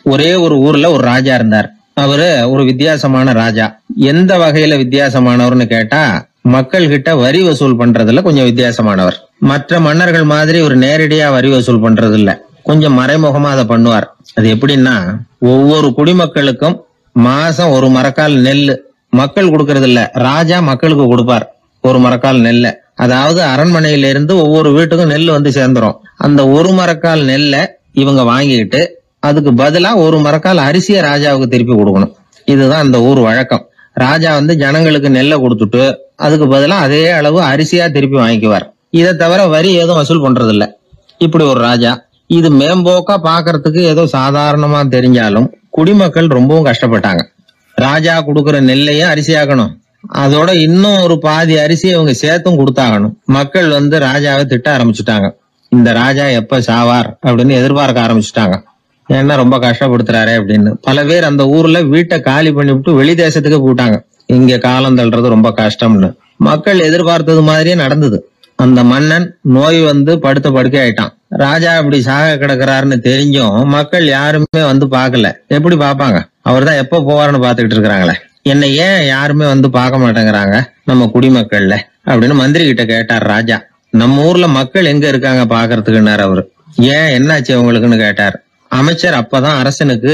ஒரே ஒரு ஊர்ல ஒரு ராஜா இருந்தார். அவரு ஒரு வித்தியாசமான ராஜா. எந்த வகையில வித்தியாசமானவர்னு கேட்டா, மக்கள் கிட்ட வரி வசூல் பண்றதுல கொஞ்சம் வித்தியாசமானவர். மற்ற மன்னர்கள் மாதிரி ஒரு நேரடியா வரி வசூல் பண்றது இல்ல, கொஞ்சம் மறைமுகமா அதை பண்ணுவார். அது எப்படின்னா, ஒவ்வொரு குடிமக்களுக்கும் மாசம் ஒரு மரக்கால் நெல்லு மக்கள் கொடுக்கறது இல்ல, ராஜா மக்களுக்கு கொடுப்பார். ஒரு மரக்கால் நெல்ல, அதாவது அரண்மனையில இருந்து ஒவ்வொரு வீட்டுக்கும் நெல் வந்து சேர்ந்துரும். அந்த ஒரு மரக்கால் நெல்லை இவங்க வாங்கிக்கிட்டு அதுக்கு பதிலா ஒரு மரக்கால் அரிசியை ராஜாவுக்கு திருப்பி கொடுக்கணும். இதுதான் அந்த ஊர் வழக்கம். ராஜா வந்து ஜனங்களுக்கு நெல்லை கொடுத்துட்டு அதுக்கு பதிலா அதே அளவு அரிசியா திருப்பி வாங்கிக்குவார். இதை தவிர வரி ஏதும் வசூல் பண்றது இல்ல. இப்படி ஒரு ராஜா. இது மேம்போக்கா பாக்குறதுக்கு ஏதோ சாதாரணமா தெரிஞ்சாலும் குடிமக்கள் ரொம்பவும் கஷ்டப்பட்டாங்க. ராஜா கொடுக்கற நெல்லையும் அரிசியாக்கணும், அதோட இன்னும் ஒரு பாதி அரிசியை அவங்க சேர்த்தும் கொடுத்தாகணும். மக்கள் வந்து ராஜாவை திட்ட ஆரம்பிச்சுட்டாங்க. இந்த ராஜா எப்ப சாவார் அப்படின்னு எதிர்பார்க்க ஆரம்பிச்சுட்டாங்க. ஏன்னா ரொம்ப கஷ்டப்படுத்துறாரு அப்படின்னு. பல பேர் அந்த ஊர்ல வீட்டை காலி பண்ணிவிட்டு வெளி தேசத்துக்கு போயிட்டாங்க. இங்க காலம் தள்ளுறது ரொம்ப கஷ்டம்னு. மக்கள் எதிர்பார்த்தது மாதிரியே நடந்தது. அந்த மன்னன் நோய் வந்து படுத்த படுக்கை ஆயிட்டான். ராஜா அப்படி சாக கிடக்குறாருன்னு தெரிஞ்சும் மக்கள் யாருமே வந்து பாக்கல. எப்படி பாப்பாங்க? அவர் தான் எப்ப போவாருன்னு பாத்துக்கிட்டு இருக்கிறாங்களே. என்னை ஏன் யாருமே வந்து பார்க்க மாட்டேங்கிறாங்க நம்ம குடிமக்கள்ல அப்படின்னு மந்திரி கிட்ட கேட்டார் ராஜா. நம்ம ஊர்ல மக்கள் எங்க இருக்காங்க பாக்குறதுக்குன்னாரு அவரு. ஏன் என்னாச்சு அவங்களுக்குன்னு கேட்டார். அமைச்சர் அப்பதான் அரசனுக்கு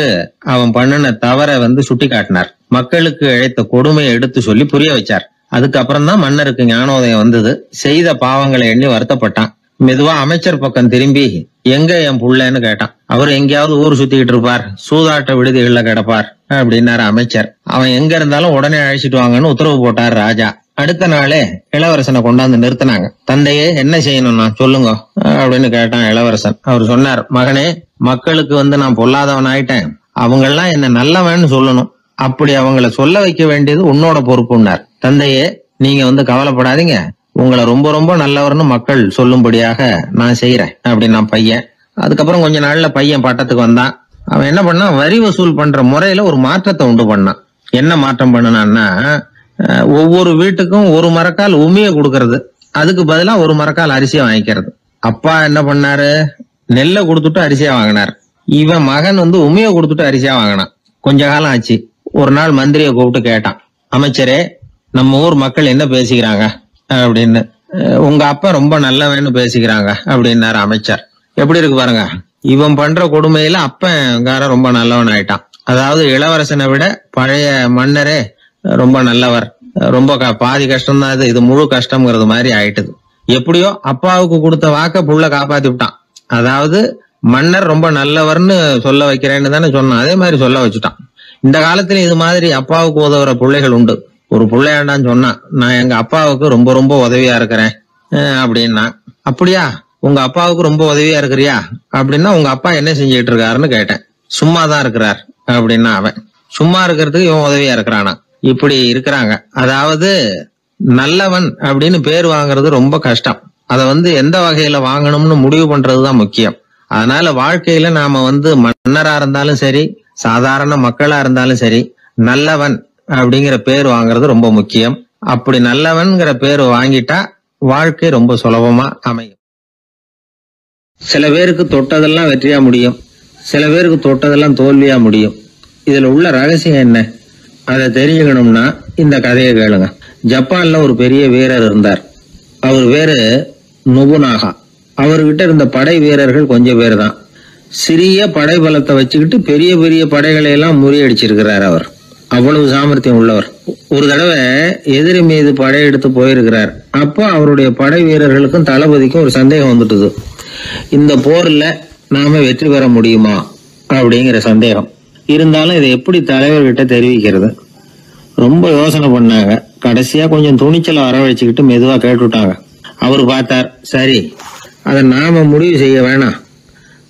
அவன் பண்ணின தவற வந்து சுட்டி காட்டினார். மக்களுக்கு இழைத்த கொடுமையை எடுத்து சொல்லி புரிய வச்சார். அதுக்கப்புறம் தான் மன்னருக்கு ஞானோதயம் வந்தது. செய்த பாவங்களை எண்ணி வருத்தப்பட்டான். மெதுவா அமைச்சர் பக்கம் திரும்பி, எங்க என் புள்ளன்னு கேட்டான். அவர் எங்கேயாவது ஊர் சுத்திக்கிட்டு இருப்பார், சூதாட்ட விடுதிகள்ல கிடப்பார் அப்படின்னாரு அமைச்சர். அவன் எங்க இருந்தாலும் உடனே அழைச்சிட்டு வாங்கன்னு உத்தரவு போட்டார் ராஜா. அடுத்த நாளே இளவரசனை கொண்டாந்து நிறுத்தினாங்க. தந்தையே, என்ன செய்யணும்னா சொல்லுங்க அப்படின்னு கேட்டான் இளவரசன். அவர் சொன்னார், மகனே, மக்களுக்கு வந்து நான் பொல்லாதவன் ஆயிட்டேன், அவங்கெல்லாம் என்ன நல்லவன்னு சொல்லணும். அப்படி அவங்கள சொல்ல வைக்க வேண்டியது உன்னோட பொறுப்புன்னார். தந்தையே, நீங்க வந்து கவலைப்படாதீங்க, உங்களை ரொம்ப ரொம்ப நல்லவர்னு மக்கள் சொல்லும்படியாக நான் செய்யறேன் அப்படின்னா பையன். அதுக்கப்புறம் கொஞ்ச நாள்ல பையன் பட்டத்துக்கு வந்தான். அவன் என்ன பண்ணான், வரி வசூல் பண்ற முறையில ஒரு மாற்றத்தை உண்டு பண்ணான். என்ன மாற்றம் பண்ணனான்னா, ஒவ்வொரு வீட்டுக்கும் ஒரு மரக்கால் உமியை கொடுக்கறது, அதுக்கு பதிலா ஒரு மரக்கால் அரிசியை வாங்கிக்கிறது. அப்பா என்ன பண்ணாரு, நெல்லை கொடுத்துட்டு அரிசியா வாங்கினார். இவன் மகன் வந்து உமியை கொடுத்துட்டு அரிசியா வாங்கினான். கொஞ்ச காலம் ஆச்சு. ஒரு நாள் மந்திரியை கூப்பிட்டு கேட்டான், அமைச்சரே, நம்ம ஊர் மக்கள் என்ன பேசிக்கிறாங்க அப்படின்னு. உங்க அப்பா ரொம்ப நல்லவன்னு பேசிக்கிறாங்க அப்படின்னாரு அமைச்சர். எப்படி இருக்கு பாருங்க, இவன் பண்ற கொடுமையில அப்பன்காரன் ரொம்ப நல்லவன் ஆயிட்டான். அதாவது இளவரசனை விட பழைய மன்னரே ரொம்ப நல்லவர், ரொம்ப பாதி கஷ்டம் தான் இது முழு கஷ்டம்ங்கிறது மாதிரி ஆயிட்டுது. எப்படியோ அப்பாவுக்கு கொடுத்த வாக்க புள்ள காப்பாத்தி விட்டான். அதாவது மன்னர் ரொம்ப நல்லவர்னு சொல்ல வைக்கிறேன்னு தானே சொன்னான், அதே மாதிரி சொல்ல வச்சுட்டான். இந்த காலத்துல இது மாதிரி அப்பாவுக்கு உதவுற பிள்ளைகள் உண்டு. ஒரு பிள்ளையாண்டான்னு சொன்னான், நான் எங்க அப்பாவுக்கு ரொம்ப ரொம்ப உதவியா இருக்கிறேன் அப்படின்னா. அப்படியா, உங்க அப்பாவுக்கு ரொம்ப உதவியா இருக்கிறியா அப்படின்னா, உங்க அப்பா என்ன செஞ்சுட்டு இருக்காருன்னு கேட்டேன். சும்மாதான் இருக்கிறார் அப்படின்னா அவன். சும்மா இருக்கிறதுக்கு இவன் உதவியா இருக்கிறானா? இப்படி இருக்கிறாங்க. அதாவது நல்லவன் அப்படின்னு பேர் வாங்குறது ரொம்ப கஷ்டம். அதை வந்து எந்த வகையில வாங்கணும்னு முடிவு பண்றதுதான் முக்கியம். அதனால வாழ்க்கையில நாம வந்து மன்னரா இருந்தாலும் சரி, சாதாரண மக்களா இருந்தாலும் சரி, நல்லவன் அப்படிங்கிற பேர் வாங்குறது ரொம்ப முக்கியம். அப்படி நல்லவன்கிற பேர் வாங்கிட்டா வாழ்க்கை ரொம்ப சுலபமா அமையும். சில பேருக்கு தொட்டதெல்லாம் வெற்றியா முடியும், சில பேருக்கு தொட்டதெல்லாம் தோல்வியா முடியும். இதுல உள்ள ரகசியம் என்ன, அதை தெரிஞ்சுக்கணும்னா இந்த கதையை கேளுங்க. ஜப்பான்ல ஒரு பெரிய வீரர் இருந்தார். அவர் பேரு நொபுனாகா. அவர்கிட்ட இருந்த படை வீரர்கள் கொஞ்சம் பேர் தான். சிறிய படை பலத்தை வச்சுக்கிட்டு பெரிய பெரிய படைகளை எல்லாம் முறியடிச்சிருக்கிறார் அவர். அவ்வளவு சாமர்த்தியம் உள்ளவர். ஒரு தடவை எதிரி மீது படையெடுத்து போயிருக்கிறார். அப்போ அவருடைய படை வீரர்களுக்கும் தளபதிக்கும் ஒரு சந்தேகம் வந்துட்டுது. இந்த போர்ல நாம வெற்றி பெற முடியுமா அப்படிங்கிற சந்தேகம். இருந்தாலும் இதை எப்படி தலைவர்கிட்ட தெரிவிக்கிறது? ரொம்ப யோசனை பண்ணாங்க. கடைசியா கொஞ்சம் துணிச்சலை வரவழைச்சுக்கிட்டு மெதுவா கேட்டுட்டாங்க. அவர் பார்த்தார், சரி, அதை நாம முடிவு செய்ய வேணாம்,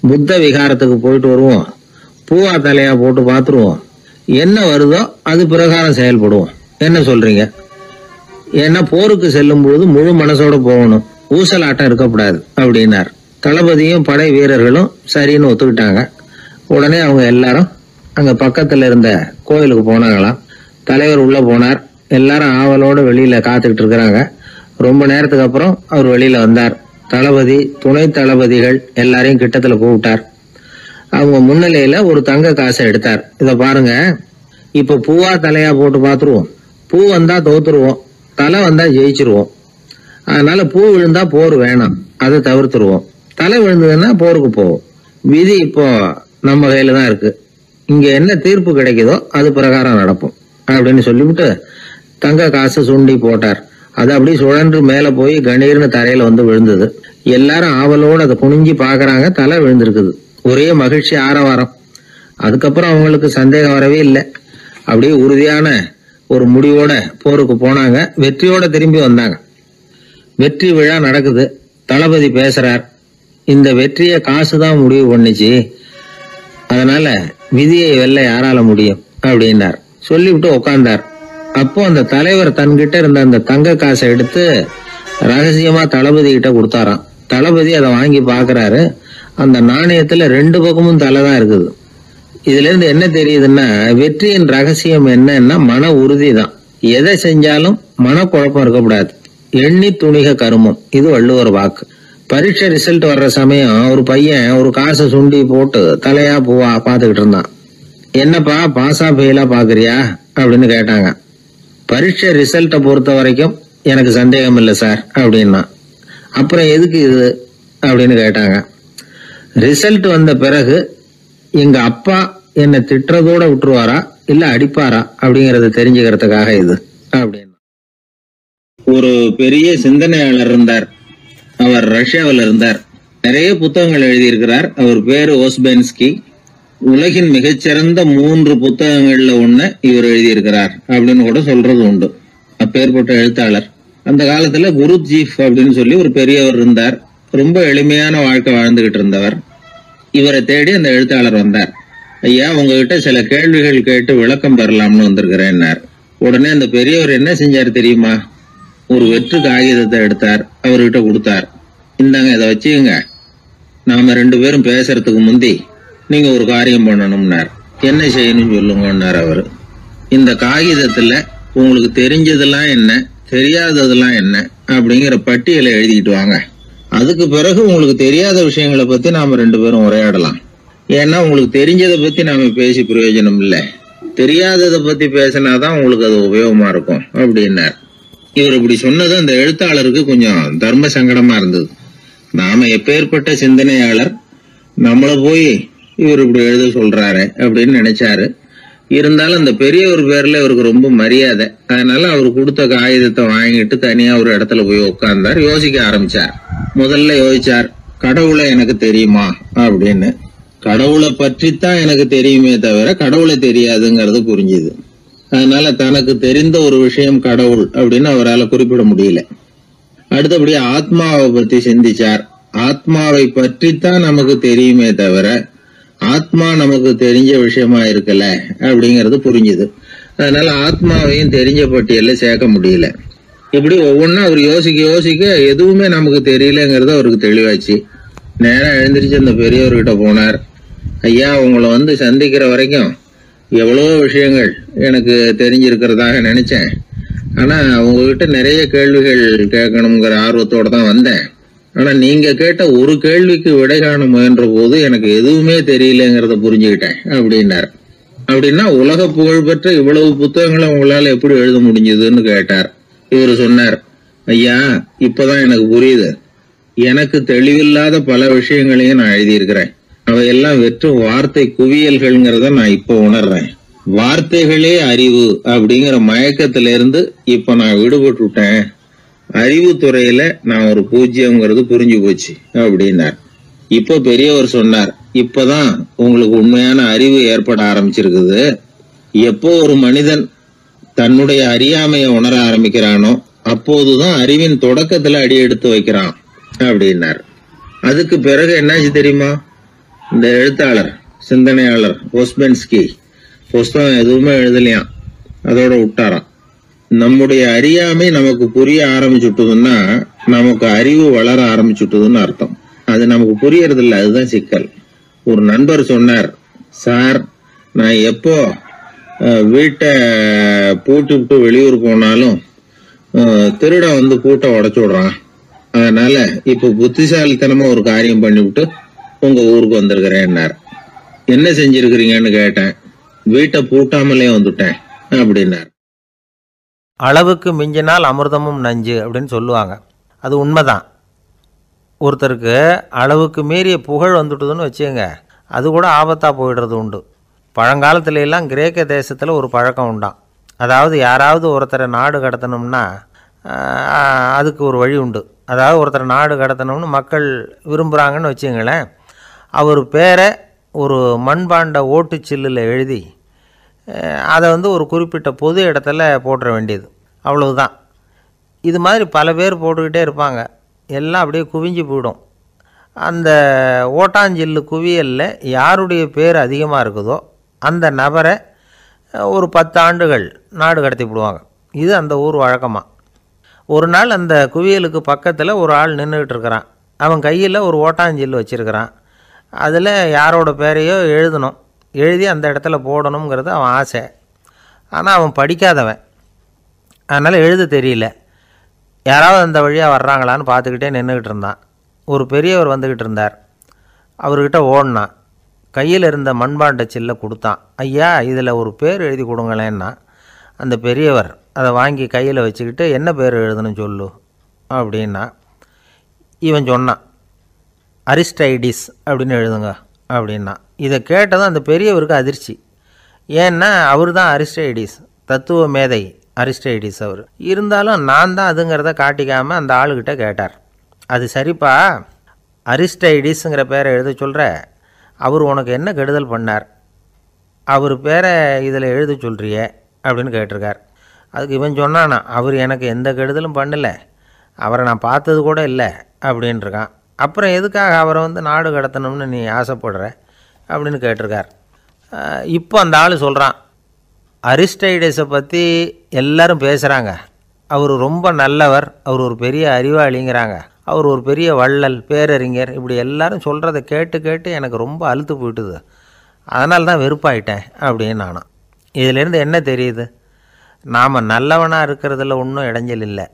புத்த விகாரத்துக்கு போயிட்டு வருவோம், பூவா தலையா போட்டு பாத்துருவோம், என்ன வருதோ அது பிரகாரம் செயல்படுவோம், என்ன சொல்றீங்க? ஏன்னா போருக்கு செல்லும் போது முழு மனசோட போகணும், ஊசலாட்டம் இருக்கக்கூடாது அப்படின்னார். தளபதியும் படை வீரர்களும் சரின்னு ஒத்துக்கிட்டாங்க. உடனே அவங்க எல்லாரும் அங்க பக்கத்துல இருந்த கோயிலுக்கு போனாங்களாம். தலைவர் உள்ள போனார். எல்லாரும் ஆவலோட வெளியில காத்துக்கிட்டு இருக்கிறாங்க. ரொம்ப நேரத்துக்கு அப்புறம் அவர் வெளியில வந்தார். தளபதி, துணை தளபதிகள் எல்லாரையும் கிட்டத்துல கூப்பிட்டார். அவங்க முன்னிலையில ஒரு தங்க காசை எடுத்தார். இத பாருங்க, இப்ப பூவா தலையா போட்டு பாத்துருவோம். பூ வந்தா தோத்துருவோம், தலை வந்தா ஜெயிச்சிருவோம். அதனால பூ விழுந்தா போர் வேணாம், அதை தவிர்த்துருவோம். தலை விழுந்ததுன்னா போருக்கு போவோம். விதி இப்போ நம்ம கையில தான் இருக்கு. இங்க என்ன தீர்ப்பு கிடைக்குதோ அது பிரகாரம் நடப்போம் அப்படின்னு சொல்லிவிட்டு தங்க காசு சுண்டி போட்டார். அது அப்படியே சுழன்று மேல போய் கணீர்னு தரையில வந்து விழுந்தது. எல்லாரும் ஆவலோடு அதை குனிஞ்சி பாக்குறாங்க. தலை விழுந்திருக்குது. ஒரே மகிழ்ச்சி, ஆரவாரம். அதுக்கப்புறம் அவங்களுக்கு சந்தேகம் வரவே இல்லை. அப்படியே உறுதியான ஒரு முடிவோட போருக்கு போனாங்க. வெற்றியோட திரும்பி வந்தாங்க. வெற்றி விழா நடக்குது. தளபதி பேசுறார். இந்த வெற்றியை காசுதான் முடிவு பண்ணிச்சு, அதனால விதியை வெல்ல யாரால முடியும் அப்படின்னார். சொல்லிவிட்டு உட்கார்ந்தார். அப்போ அந்த தலைவர் தன்கிட்ட இருந்த அந்த தங்க காசை எடுத்து ரகசியமா தளபதி கிட்ட கொடுத்தாராம். தளபதி அதை வாங்கி பாக்குறாரு. அந்த நாணயத்துல 2 பக்கமும் தலை தான் இருக்குது. இதுல இருந்து என்ன தெரியுதுன்னா, வெற்றியின் ரகசியம் என்னன்னா மன உறுதி தான். எதை செஞ்சாலும் மனக்குழப்பம் இருக்கக்கூடாது. எண்ணி துணிக கருமம், இது வள்ளுவர் வாக்கு. பரீட்சை ரிசல்ட் வர்ற சமயம் ஒரு பையன் ஒரு காசை சுண்டி போட்டு தலையா பூவா பாத்துக்கிட்டு இருந்தான். என்னப்பா பாஸா ஃபெயிலா பாக்குறியா அப்படின்னு கேட்டாங்க. பரீட்சை ரிசல்ட்டை பொறுத்த வரைக்கும் எனக்கு சந்தேகம் இல்லை சார் அப்படின்னா. அப்புறம் எதுக்கு இது அப்படின்னு கேட்டாங்க. ரிசல்ட் வந்த பிறகு எங்க அப்பா என்னை திட்டுறதோட விட்டுருவாரா இல்ல அடிப்பாரா அப்படிங்கறத தெரிஞ்சுக்கிறதுக்காக இது அப்படின்னு. ஒரு பெரிய சிந்தனையாளர் இருந்தார். அவர் ரஷ்யாவில் இருந்தார். நிறைய புத்தகங்கள் எழுதியிருக்கிறார். அவர் பேரு ஓஸ்பென்ஸ்கி. உலகின் மிகச்சிறந்த 3 புத்தகங்கள்ல ஒண்ணு இவர் எழுதியிருக்கிறார் அப்படின்னு கூட சொல்றது உண்டு. அப்பேற்பட்ட எழுத்தாளர். அந்த காலத்துல குருஜீஃப் அப்படின்னு சொல்லி ஒரு பெரியவர் இருந்தார். ரொம்ப எளிமையான வாழ்க்கை வாழ்ந்துகிட்டு இருந்தவர். இவரை தேடி அந்த எழுத்தாளர் வந்தார். ஐயா, உங்ககிட்ட சில கேள்விகள் கேட்டு விளக்கம் பெறலாம்னு வந்திருக்கிறேன்னார். உடனே அந்த பெரியவர் என்ன செஞ்சார் தெரியுமா? ஒரு வெற்று காகிதத்தை எடுத்தார், அவர்கிட்ட கொடுத்தார். இந்தாங்க, இதை வச்சுக்கங்க. நாம 2 பேரும் பேசுறதுக்கு முந்தி நீங்க ஒரு காரியம் பண்ணணும்னார். என்ன செய்யணும்னு சொல்லுங்கன்னார் அவரு. இந்த காகிதத்துல உங்களுக்கு தெரிஞ்சதெல்லாம் என்ன, தெரியாததெல்லாம் என்ன அப்படிங்கிற பட்டியலை எழுதிட்டு வாங்க. அதுக்கு பிறகு உங்களுக்கு தெரியாத விஷயங்களை பத்தி நாம 2 பேரும் உரையாடலாம். ஏன்னா உங்களுக்கு தெரிஞ்சதை பத்தி நாம பேசி பிரயோஜனம் இல்லை, தெரியாததை பத்தி பேசினாதான் உங்களுக்கு அது உபயோகமா இருக்கும் அப்படின்னார். இவர் இப்படி சொன்னது அந்த எழுத்தாளருக்கு கொஞ்சம் தர்ம சங்கடமா இருந்தது. நாம எப்பேற்பட்ட சிந்தனையாளர், நம்மள போய் இவர் இப்படி எழுத சொல்றாரு அப்படின்னு நினைச்சாரு. இருந்தாலும் அந்த பெரியவர் பேர்ல இவருக்கு ரொம்ப மரியாதை. அதனால அவர் கொடுத்த காகிதத்தை வாங்கிட்டு தனியா ஒரு இடத்துல போய் உட்கார்ந்தார். யோசிக்க ஆரம்பிச்சார். முதல்ல யோசிச்சார், கடவுளை எனக்கு தெரியுமா அப்படின்னு. கடவுளை பற்றித்தான் எனக்கு தெரியுமே தவிர கடவுளை தெரியாதுங்கிறது புரிஞ்சுது. அதனால தனக்கு தெரிந்த ஒரு விஷயம் கடவுள் அப்படின்னு அவரால் குறிப்பிட முடியல. அடுத்தபடி ஆத்மாவை பத்தி சிந்திச்சார். ஆத்மாவை பற்றித்தான் நமக்கு தெரியுமே தவிர ஆத்மா நமக்கு தெரிஞ்ச விஷயமா இருக்கல அப்படிங்கறது புரிஞ்சுது. அதனால ஆத்மாவையும் தெரிஞ்ச பட்டியல்ல சேர்க்க முடியல. இப்படி ஒவ்வொன்னா அவர் யோசிக்க யோசிக்க எதுவுமே நமக்கு தெரியலங்கிறது அவருக்கு தெளிவாச்சு. நேரம் எழுந்திரிச்சு அந்த பெரியவர்கிட்ட போனார். ஐயா, உங்களை சந்திக்கிற வரைக்கும் எவ்வளவோ விஷயங்கள் எனக்கு தெரிஞ்சிருக்கிறதாக நினைச்சேன். ஆனா உங்ககிட்ட நிறைய கேள்விகள் கேட்கணுங்கிற ஆர்வத்தோட தான் வந்தேன். ஆனா நீங்க கேட்ட ஒரு கேள்விக்கு விடை காண முயன்ற போது எனக்கு எதுவுமே தெரியலங்கிறத புரிஞ்சுக்கிட்டேன் அப்படின்னார். அப்படின்னா உலக புகழ்பெற்ற இவ்வளவு புத்தகங்களை உங்களால எப்படி எழுத முடிஞ்சதுன்னு கேட்டார். இவர் சொன்னார், ஐயா, இப்பதான் எனக்கு புரியுது. எனக்கு தெளிவில்லாத பல விஷயங்களையும் நான் எழுதியிருக்கிறேன். அவையெல்லாம் வெறும் வார்த்தை குவியல்கள்ங்கிறத நான் இப்ப உணர்றேன். வார்த்தைகளே அறிவு அப்படிங்கிற மயக்கத்தில இருந்து இப்ப நான் விடுபட்டுட்டேன். அறிவுத்துறையில நான் ஒரு பூஜ்யம்ங்கிறது புரிஞ்சு போச்சு அப்படின்னார். இப்ப பெரியவர் சொன்னார், இப்பதான் உங்களுக்கு உண்மையான அறிவு ஏற்பட ஆரம்பிச்சிருக்குது. எப்போ ஒரு மனிதன் தன்னுடைய அறியாமையை உணர ஆரம்பிக்கிறானோ அப்போதுதான் அறிவின் தொடக்கத்துல அடி எடுத்து வைக்கிறான் அப்படின்னார். அதுக்கு பிறகு என்னாச்சு தெரியுமா? இந்த எழுத்தாளர், சிந்தனையாளர் ஓஸ்பென்ஸ்கி புஸ்தகம் எதுவுமே எழுதலையாம், அதோட விட்டாராம். நம்முடைய அறியாமை நமக்கு புரிய ஆரம்பிச்சுட்டதுன்னா நமக்கு அறிவு வளர ஆரம்பிச்சுட்டதுன்னு அர்த்தம். அது நமக்கு புரியறது இல்லை, அதுதான் சிக்கல். ஒரு நண்பர் சொன்னார், சார், நான் எப்போ வீட்டை பூட்டி விட்டு வெளியூர் போனாலும் திருடன் பூட்டை உடைச்சு விடுறான். அதனால இப்ப புத்திசாலித்தனமா ஒரு காரியம் பண்ணிவிட்டு உங்க ஊருக்கு வந்திருக்கிறேன்னார். என்ன செஞ்சிருக்கிறீங்கன்னு கேட்டேன். வீட்டை பூட்டாமலே வந்துட்டேன் அப்படின்னார். அளவுக்கு மிஞ்சினால் அமிர்தமும் நஞ்சு அப்படின்னு சொல்லுவாங்க. அது உண்மைதான். ஒருத்தருக்கு அளவுக்கு மீறிய புகழ் வந்துட்டுதுன்னு வச்சுங்க, அது கூட ஆபத்தாக போயிடுறது உண்டு. பழங்காலத்துல எல்லாம் கிரேக்க தேசத்தில் ஒரு பழக்கம் உண்டாம். அதாவது யாராவது ஒருத்தரை நாடு கடத்தணும்னா அதுக்கு ஒரு வழி உண்டு. அதாவது ஒருத்தரை நாடு கடத்தணும்னு மக்கள் விரும்புகிறாங்கன்னு வச்சுங்களேன், அவர் பேரை ஒரு மண்பாண்ட ஓட்டுச்சில்லில் எழுதி அதை ஒரு குறிப்பிட்ட பொது இடத்துல போட்டுற வேண்டியது, அவ்வளவுதான். இது மாதிரி பல பேர் போட்டுக்கிட்டே இருப்பாங்க. எல்லாம் அப்படியே குவிஞ்சு போயிடும். அந்த ஓட்டாஞ்சில்லு குவியலில் யாருடைய பேர் அதிகமாக இருக்குதோ அந்த நபரை ஒரு 10 ஆண்டுகள் நாடு கடத்தி விடுவாங்க. இது அந்த ஊர் வழக்கமாக. ஒரு நாள் அந்த குவியலுக்கு பக்கத்தில் ஒரு ஆள் நின்றுக்கிட்டு இருக்கிறான். அவன் கையில் ஒரு ஓட்டாஞ்சில்லு வச்சுருக்கிறான். அதில் யாரோட பேரையோ எழுதணும், எழுதி அந்த இடத்துல போடணுங்கிறது அவன் ஆசை. ஆனால் அவன் படிக்காதவன், அதனால் எழுத தெரியல. யாராவது அந்த வழியாக வர்றாங்களான்னு பார்த்துக்கிட்டே நின்றுக்கிட்டு இருந்தான். ஒரு பெரியவர் வந்துக்கிட்டு இருந்தார். அவர்கிட்ட ஓடினான். கையில் இருந்த மண்பாண்ட சில்லை கொடுத்தான். ஐயா, இதில் ஒரு பேர் எழுதி கொடுங்களேன்னா. அந்த பெரியவர் அதை வாங்கி கையில் வச்சுக்கிட்டு, என்ன பேர் எழுதணும் சொல்லு அப்படின்னா. இவன் சொன்னான், அரிஸ்டைடிஸ் அப்படின்னு எழுதுங்க அப்படின்னா. இதை கேட்டதும் அந்த பெரியவருக்கு அதிர்ச்சி. ஏன்னா அவர் தான் அரிஸ்டைடிஸ், தத்துவ மேதை அரிஸ்டைடிஸ் அவர். இருந்தாலும் நான் தான் அதுங்கிறத காட்டிக்காமல் அந்த ஆளுகிட்ட கேட்டார். அது சரிப்பா, அரிஸ்டைடிஸுங்கிற பேரை எழுத சொல்கிற, அவர் உனக்கு என்ன கெடுதல் பண்ணார்? அவர் பேரை இதில் எழுத சொல்கிறியே அப்படின்னு கேட்டிருக்கார். அதுக்கு இவன் சொன்னானா, அவர் எனக்கு எந்த கெடுதலும் பண்ணலை, அவரை நான் பார்த்தது கூட இல்லை அப்படின்ட்டுருக்கான். அப்புறம் எதுக்காக அவரை நாடு கடத்தணும்னு நீ ஆசைப்படுற அப்படின்னு கேட்டிருக்கார். இப்போ அந்த ஆள் சொல்கிறான், அரிஸ்டைடஸை பற்றி எல்லாரும் பேசுகிறாங்க, அவர் ரொம்ப நல்லவர், அவர் ஒரு பெரிய அறிவாளிங்கிறாங்க, அவர் ஒரு பெரிய வள்ளல், பேரறிஞர், இப்படி எல்லாரும் சொல்கிறத கேட்டு கேட்டு எனக்கு ரொம்ப அலுத்து போயிட்டுது, அதனால தான் வெறுப்பாயிட்டேன் அப்படின்னு நானும். இதிலேருந்து என்ன தெரியுது? நாம் நல்லவனாக இருக்கிறதுல ஒன்றும் இடைஞ்சல் இல்லை.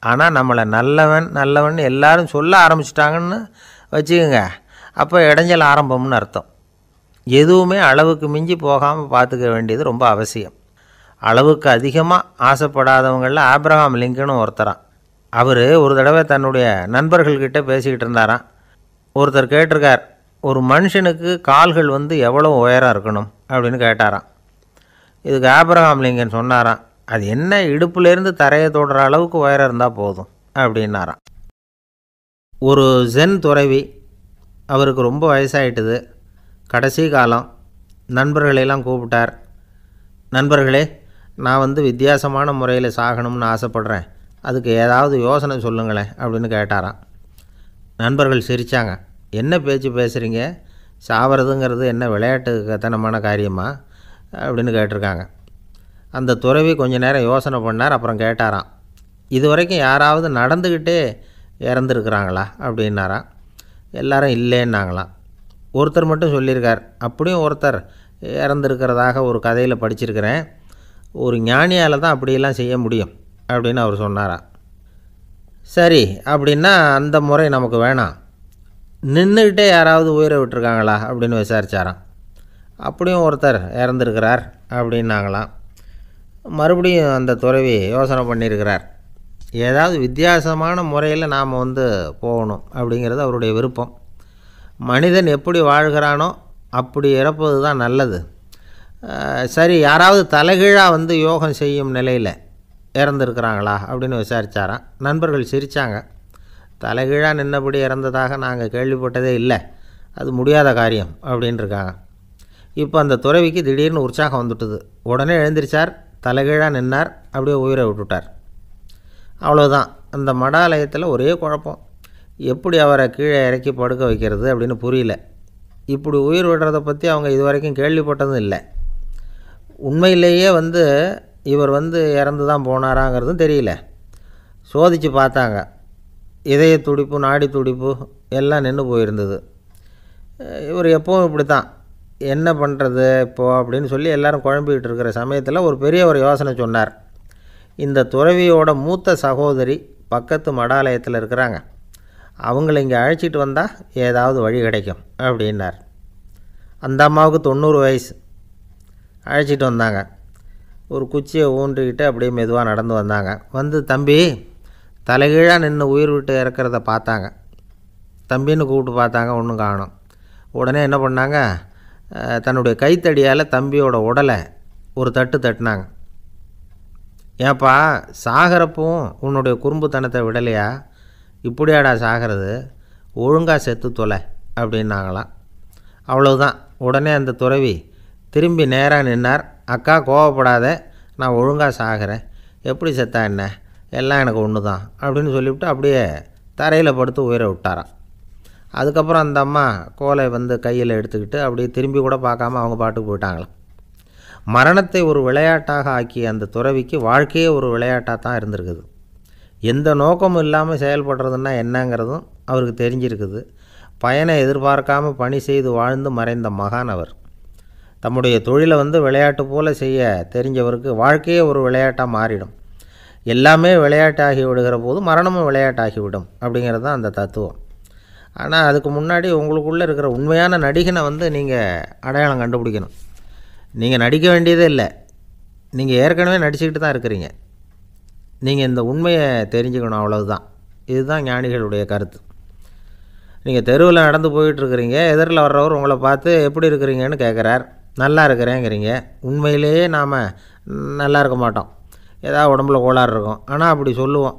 ஆனால் நம்மளை நல்லவன் நல்லவன் எல்லாரும் சொல்ல ஆரம்பிச்சிட்டாங்கன்னு வச்சுக்கோங்க, அப்போ இடைஞ்சல் ஆரம்பம்னு அர்த்தம். எதுவுமே அளவுக்கு மிஞ்சி போகாமல் பார்த்துக்க வேண்டியது ரொம்ப அவசியம். அளவுக்கு அதிகமாக ஆசைப்படாதவங்களில் ஆப்ரஹாம் லிங்கனும் ஒருத்தரான். அவர் ஒரு தடவை தன்னுடைய நண்பர்கள்கிட்ட பேசிக்கிட்டு இருந்தாராம். ஒருத்தர் கேட்டிருக்கார், ஒரு மனுஷனுக்கு கால்கள் எவ்வளோ உயரம் இருக்கணும் அப்படின்னு கேட்டாராம். இதுக்கு ஆப்ரஹாம் லிங்கன் சொன்னாராம், அது என்ன, இடுப்புலேருந்து தரையை தொடுற அளவுக்கு உயரம் இருந்தால் போதும் அப்படின்னாராம். ஒரு ஜென் துறவி, அவருக்கு ரொம்ப வயசாகிட்டுது, கடைசி காலம். நண்பர்களெல்லாம் கூப்பிட்டார். நண்பர்களே, நான் வித்தியாசமான முறையில் சாகணும்னு ஆசைப்பட்றேன், அதுக்கு ஏதாவது யோசனை சொல்லுங்களேன் அப்படின்னு கேட்டாராம். நண்பர்கள் சிரித்தாங்க. என்ன பேச்சு பேசுகிறீங்க, சாவறதுங்கிறது என்ன விளையாட்டு கத்தனமான காரியமா அப்படின்னு கேட்டிருக்காங்க. அந்த துறவி கொஞ்ச நேரம் யோசனை பண்ணார். அப்புறம் கேட்டாராம், இது வரைக்கும் யாராவது நடந்துக்கிட்டே இறந்துருக்குறாங்களா அப்படின்னாராம். எல்லாரும் இல்லைன்னாங்களாம். ஒருத்தர் மட்டும் சொல்லியிருக்கார், அப்படியும் ஒருத்தர் இறந்துருக்கிறதாக ஒரு கதையில் படிச்சிருக்கிறேன், ஒரு ஞானியால் தான் அப்படியெல்லாம் செய்ய முடியும் அப்படின்னு அவர் சொன்னாராம். சரி, அப்படின்னா அந்த முறை நமக்கு வேணாம், நின்றுக்கிட்டே யாராவது உயிரை விட்டுருக்காங்களா அப்படின்னு விசாரித்தாராம். அப்படியும் ஒருத்தர் இறந்துருக்கிறார் அப்படின்னாங்களாம். மறுபடியும் அந்த துறவி யோசனை பண்ணியிருக்கிறார், ஏதாவது வித்தியாசமான முறையில் நாம் போகணும் அப்படிங்கிறது அவருடைய விருப்பம். மனிதன் எப்படி வாழ்கிறானோ அப்படி இறப்பது தான் நல்லது. சரி, யாராவது தலைகீழாக யோகம் செய்யும் நிலையில் இறந்துருக்கிறாங்களா அப்படின்னு விசாரித்தாராம். நண்பர்கள் சிரித்தாங்க. தலைகீழாக நின்னபடி இறந்ததாக நாங்கள் கேள்விப்பட்டதே இல்லை, அது முடியாத காரியம் அப்படின்ட்டுருக்காங்க. இப்போ அந்த துறவிக்கு திடீர்னு உற்சாகம் வந்துட்டுது. உடனே எழுந்திரிச்சார், தலைகீழாக நின்னார், அப்படியே உயிரை விட்டுட்டார். அவ்வளோதான். அந்த மடாலயத்தில் ஒரே குழப்பம், எப்படி அவரை கீழே இறக்கி படுக்க வைக்கிறது அப்படின்னு புரியல. இப்படி உயிர் விடுறதை பற்றி அவங்க இது வரைக்கும் கேள்விப்பட்டதும் இல்லை. உண்மையிலேயே இவர் இறந்து தான் போனாராங்கிறதும் தெரியல. சோதித்து பார்த்தாங்க, இதய துடிப்பு, நாடி துடிப்பு எல்லாம் நின்று போயிருந்தது. இவர் எப்பவும் இப்படி தான், என்ன பண்ணுறது இப்போது அப்படின்னு சொல்லி எல்லோரும் குழம்பிக்கிட்டு இருக்கிற சமயத்தில் ஒரு பெரிய ஒரு யோசனை சொன்னார். இந்த துறவியோட மூத்த சகோதரி பக்கத்து மடாலயத்தில் இருக்கிறாங்க, அவங்கள இங்கே அழைச்சிட்டு வந்தால் ஏதாவது வழி கிடைக்கும் அப்படின்னார். அந்த அம்மாவுக்கு 90 வயசு. அழைச்சிட்டு வந்தாங்க. ஒரு குச்சியை ஊன்றிக்கிட்டு அப்படியே மெதுவாக நடந்து வந்தாங்க. வந்து தம்பி தலைகீழாக நின்று உயிர் விட்டு இறக்கிறத பார்த்தாங்க. தம்பின்னு கூப்பிட்டு பார்த்தாங்க, ஒன்றும் காணோம். உடனே என்ன பண்ணாங்க, தன்னுடைய கைத்தடியால் தம்பியோட உடலை ஒரு தட்டு தட்டினாங்க. ஏப்பா சாகிறப்பவும் உன்னுடைய குறும்புத்தனத்தை விடலையா, இப்படியாடா சாகிறது, ஒழுங்காக செத்து தொலை அப்படின்னாங்களாம். அவ்வளவுதான். உடனே அந்த துறவி திரும்பி நேராக நின்னார். அக்கா கோவப்படாத, நான் ஒழுங்காக சாகிறேன், எப்படி செத்தா என்ன, எல்லாம் எனக்கு ஒன்று தான் அப்படின்னு சொல்லிவிட்டு அப்படியே தரையில் படுத்து உயிரை விட்டாராம். அதுக்கப்புறம் அந்த அம்மா கோலை வந்து கையில் எடுத்துக்கிட்டு அப்படியே திரும்பி கூட பார்க்காம அவங்க பாட்டுக்கு போயிட்டாங்களாம். மரணத்தை ஒரு விளையாட்டாக ஆக்கிய அந்த துறவிக்கு வாழ்க்கையே ஒரு விளையாட்டாக தான் இருந்திருக்குது. எந்த நோக்கமும் இல்லாமல் செயல்படுறதுன்னா என்னங்கிறதும் அவருக்கு தெரிஞ்சிருக்குது. பயனை எதிர்பார்க்காமல் பணி செய்து வாழ்ந்து மறைந்த மகான் அவர். தம்முடைய தொழிலை வந்து விளையாட்டு போல் செய்ய தெரிஞ்சவருக்கு வாழ்க்கையே ஒரு விளையாட்டாக மாறிடும். எல்லாமே விளையாட்டாகி விடுகிற போது மரணமும் விளையாட்டாகிவிடும் அப்படிங்கிறது தான் அந்த தத்துவம். ஆனால் அதுக்கு முன்னாடி உங்களுக்குள்ளே இருக்கிற உண்மையான நடிகனை வந்து நீங்கள் அடையாளம் கண்டுபிடிக்கணும். நீங்கள் நடிக்க வேண்டியதே இல்லை, நீங்கள் ஏற்கனவே நடிச்சுக்கிட்டு தான் இருக்கிறீங்க. நீங்கள் இந்த உண்மையை தெரிஞ்சுக்கணும், அவ்வளவுதான். இதுதான் ஞானிகளுடைய கருத்து. நீங்கள் தெருவில் நடந்து போயிட்டுருக்கிறீங்க, எதிரில் வர்றவர் உங்களை பார்த்து எப்படி இருக்கிறீங்கன்னு கேட்குறார். நல்லா இருக்கிறேங்கிறீங்க. உண்மையிலேயே நாம் நல்லா இருக்க மாட்டோம், ஏதாவது உடம்புல கோளாறு இருக்கும். ஆனால் அப்படி சொல்லுவோம்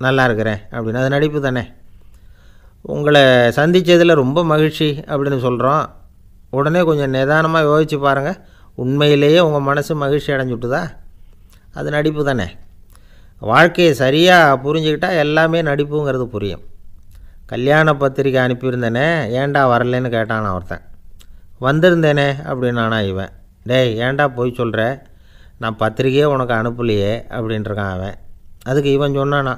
நல்லா இருக்கிறேன் அப்படின்னு. அது நடிப்பு தானே. உங்களை சந்தித்ததில் ரொம்ப மகிழ்ச்சி அப்படின்னு சொல்கிறோம். உடனே கொஞ்சம் நிதானமாக யோசித்து பாருங்கள், உண்மையிலேயே உங்கள் மனசு மகிழ்ச்சி அடைஞ்சுட்டுதா? அது நடிப்பு தானே. வாழ்க்கையை சரியாக புரிஞ்சுக்கிட்டால் எல்லாமே நடிப்புங்கிறது புரியும். கல்யாண பத்திரிக்கை அனுப்பியிருந்தேனே, ஏன்டா வரலன்னு கேட்டான் ஒருத்தன். வந்திருந்தேனே அப்படின்னானா இவன். டேய் ஏன்டா போய் சொல்கிற, நான் பத்திரிக்கையே உனக்கு அனுப்பலையே அப்படின்ட்டுருக்கான் அவன். அதுக்கு இவன் சொன்னானா,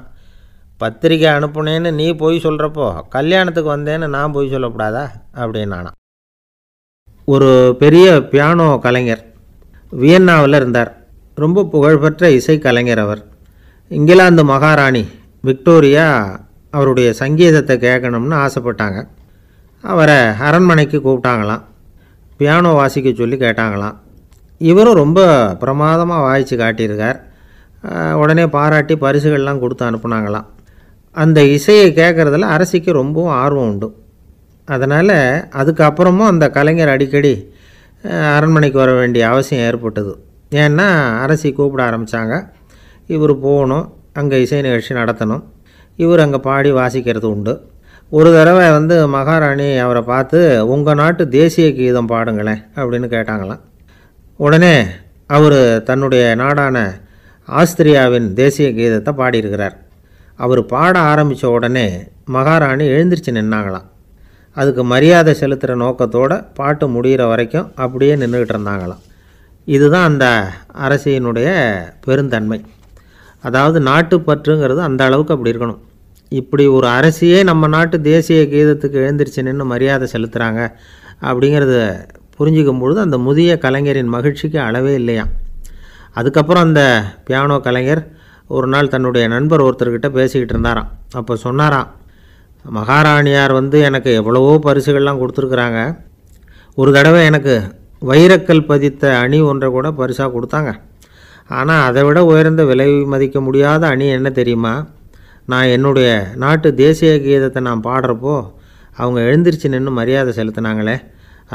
பத்திரிக்கை அனுப்புனேன்னு நீ போய் சொல்கிறப்போ கல்யாணத்துக்கு வந்தேன்னு நான் போய் சொல்லக்கூடாதா அப்படின்னானா. ஒரு பெரிய பியானோ கலைஞர் வியன்னாவில் இருந்தார். ரொம்ப புகழ்பெற்ற இசைக்கலைஞர் அவர். இங்கிலாந்து மகாராணி விக்டோரியா அவருடைய சங்கீதத்தை கேட்கணும்னு ஆசைப்பட்டாங்க. அவரை அரண்மனைக்கு கூப்பிட்டாங்களாம். பியானோ வாசிக்க சொல்லி கேட்டாங்களாம். இவரும் ரொம்ப பிரமாதமாக வாய்ச்சி காட்டியிருக்கார். உடனே பாராட்டி பரிசுகள்லாம் கொடுத்து அனுப்புனாங்களாம். அந்த இசையை கேட்குறதுல அரசிக்கு ரொம்பவும் ஆர்வம் உண்டு. அதனால் அதுக்கப்புறமும் அந்த கலைஞர் அடிக்கடி அரண்மனைக்கு வர வேண்டிய அவசியம் ஏற்பட்டது. ஏன்னா அரசி கூப்பிட ஆரம்பித்தாங்க. இவர் போகணும், அங்கே இசை நிகழ்ச்சி நடத்தணும். இவர் அங்கே பாடி வாசிக்கிறது உண்டு. ஒரு தடவை வந்து மகாராணி அவரை பார்த்து உங்கள் நாட்டு தேசிய கீதம் பாடுங்களேன் அப்படின்னு கேட்டாங்களாம். உடனே அவர் தன்னுடைய நாடான ஆஸ்திரியாவின் தேசிய கீதத்தை பாடியிருக்கிறார். அவர் பாட ஆரம்பித்த உடனே மகாராணி எழுந்திரிச்சு நின்னாங்களாம். அதுக்கு மரியாதை செலுத்துகிற நோக்கத்தோடு பாட்டு முடிகிற வரைக்கும் அப்படியே நின்றுக்கிட்டு இருந்தாங்களாம். இதுதான் அந்த அரசியினுடைய பெருந்தன்மை. அதாவது நாட்டுப்பற்றுங்கிறது அந்த அளவுக்கு அப்படி இருக்கணும். இப்படி ஒரு அரசியே நம்ம நாட்டு தேசிய கீதத்துக்கு எழுந்திரிச்சு நின்று மரியாதை செலுத்துகிறாங்க அப்படிங்கிறத புரிஞ்சிக்கும் பொழுது அந்த முதிய கலைஞரின் மகிழ்ச்சிக்கு அளவே இல்லையாம். அதுக்கப்புறம் அந்த பியானோ கலைஞர் ஒரு நாள் தன்னுடைய நண்பர் ஒருத்தர்கிட்ட பேசிக்கிட்டு இருந்தாராம். அப்போ சொன்னாராம், மகாராணியார் வந்து எனக்கு எவ்வளவோ பரிசுகள்லாம் கொடுத்துருக்குறாங்க. ஒரு தடவை எனக்கு வைரக்கல் பதித்த அணி ஒன்றை கூட பரிசாக கொடுத்தாங்க. ஆனால் அதை விட உயர்ந்த விலை மதிக்க முடியாத அணி என்ன தெரியுமா, நான் என்னுடைய நாட்டு தேசிய கீதத்தை நான் பாடுறப்போ அவங்க எழுந்திரிச்சு நின்று மரியாதை செலுத்தினாங்களே,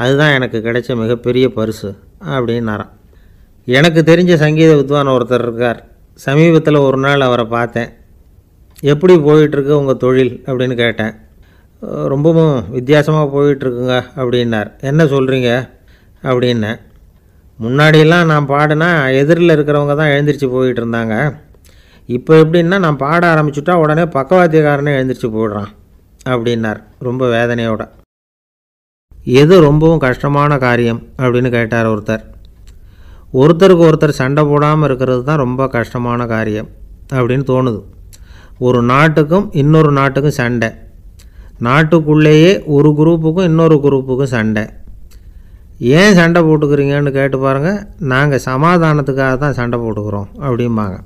அதுதான் எனக்கு கிடைச்ச மிகப்பெரிய பரிசு அப்படின்னாராம். எனக்கு தெரிஞ்ச சங்கீத வித்வான் ஒருத்தர் இருக்கார். சமீபத்தில் ஒரு நாள் அவரை பார்த்தேன். எப்படி போயிட்டுருக்கு உங்கள் தொழில் அப்படின்னு கேட்டேன். ரொம்பவும் வித்தியாசமாக போயிட்டுருக்குங்க அப்படின்னார். என்ன சொல்கிறீங்க அப்படின்னேன். முன்னாடியெல்லாம் நான் பாடினா எதிரில் இருக்கிறவங்க தான் எழுந்திரிச்சு போயிட்டு இருந்தாங்க. இப்போ எப்படின்னா நான் பாட ஆரம்பிச்சுட்டா உடனே பக்கவாத்தியக்காரனே எழுந்திரிச்சு போயிடுறான் அப்படின்னார் ரொம்ப வேதனையோட. எது ரொம்பவும் கஷ்டமான காரியம் அப்படின்னு கேட்டார் ஒருத்தர். ஒருத்தருக்கு ஒருத்தர் சண்டை போடாமல் இருக்கிறது தான் ரொம்ப கஷ்டமான காரியம் அப்படின்னு தோணுது. ஒரு நாட்டுக்கும் இன்னொரு நாட்டுக்கும் சண்டை, நாட்டுக்குள்ளேயே ஒரு குரூப்புக்கும் இன்னொரு குரூப்புக்கும் சண்டை. ஏன் சண்டை போட்டுக்கிறீங்கன்னு கேட்டு பாருங்கள். நாங்கள் சமாதானத்துக்காக தான் சண்டை போட்டுக்கிறோம் அப்படிம்பாங்க.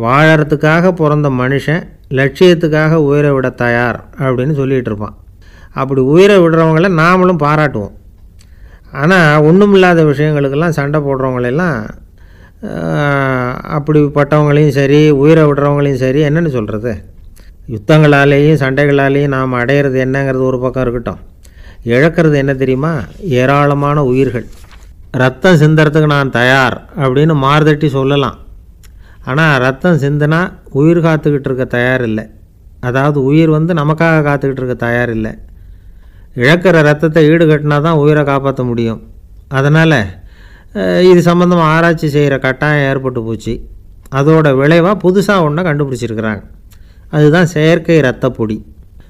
வாழறதுக்காக பிறந்த மனுஷன் லட்சியத்துக்காக உயிரை விட தயார் அப்படின்னு சொல்லிகிட்டு இருப்பான். அப்படி உயிரை விடுறவங்கள நாமளும் பாராட்டுவோம். ஆனால் ஒன்றும் இல்லாத விஷயங்களுக்கெல்லாம் சண்டை போடுறவங்களெல்லாம் அப்படிப்பட்டவங்களையும் சரி, உயிரை விடுறவங்களையும் சரி, என்னென்னு சொல்கிறது, யுத்தங்களாலேயும் சண்டைகளாலேயும் நாம் அடையிறது என்னங்கிறது ஒரு பக்கம் இருக்கட்டும், இழக்கிறது என்ன தெரியுமா? ஏராளமான உயிர்கள். ரத்தம் சிந்துறதுக்கு நான் தயார் அப்படின்னு மார்தட்டி சொல்லலாம். ஆனால் ரத்தம் சிந்தினா உயிர் காத்துக்கிட்டு இருக்க தயார் இல்லை. அதாவது உயிர் நமக்காக காத்துக்கிட்டு இருக்க தயார் இல்லை. இழக்கிற ரத்தத்தை ஈடுகட்டினா தான் உயிரை காப்பாற்ற முடியும். அதனால் இது சம்மந்தமாக ஆராய்ச்சி செய்கிற கட்டாயம் ஏற்பட்டு போச்சு. அதோட விளைவாக புதுசாக ஒன்றை கண்டுபிடிச்சிருக்கிறாங்க. அதுதான் செயற்கை ரத்தப்பொடி.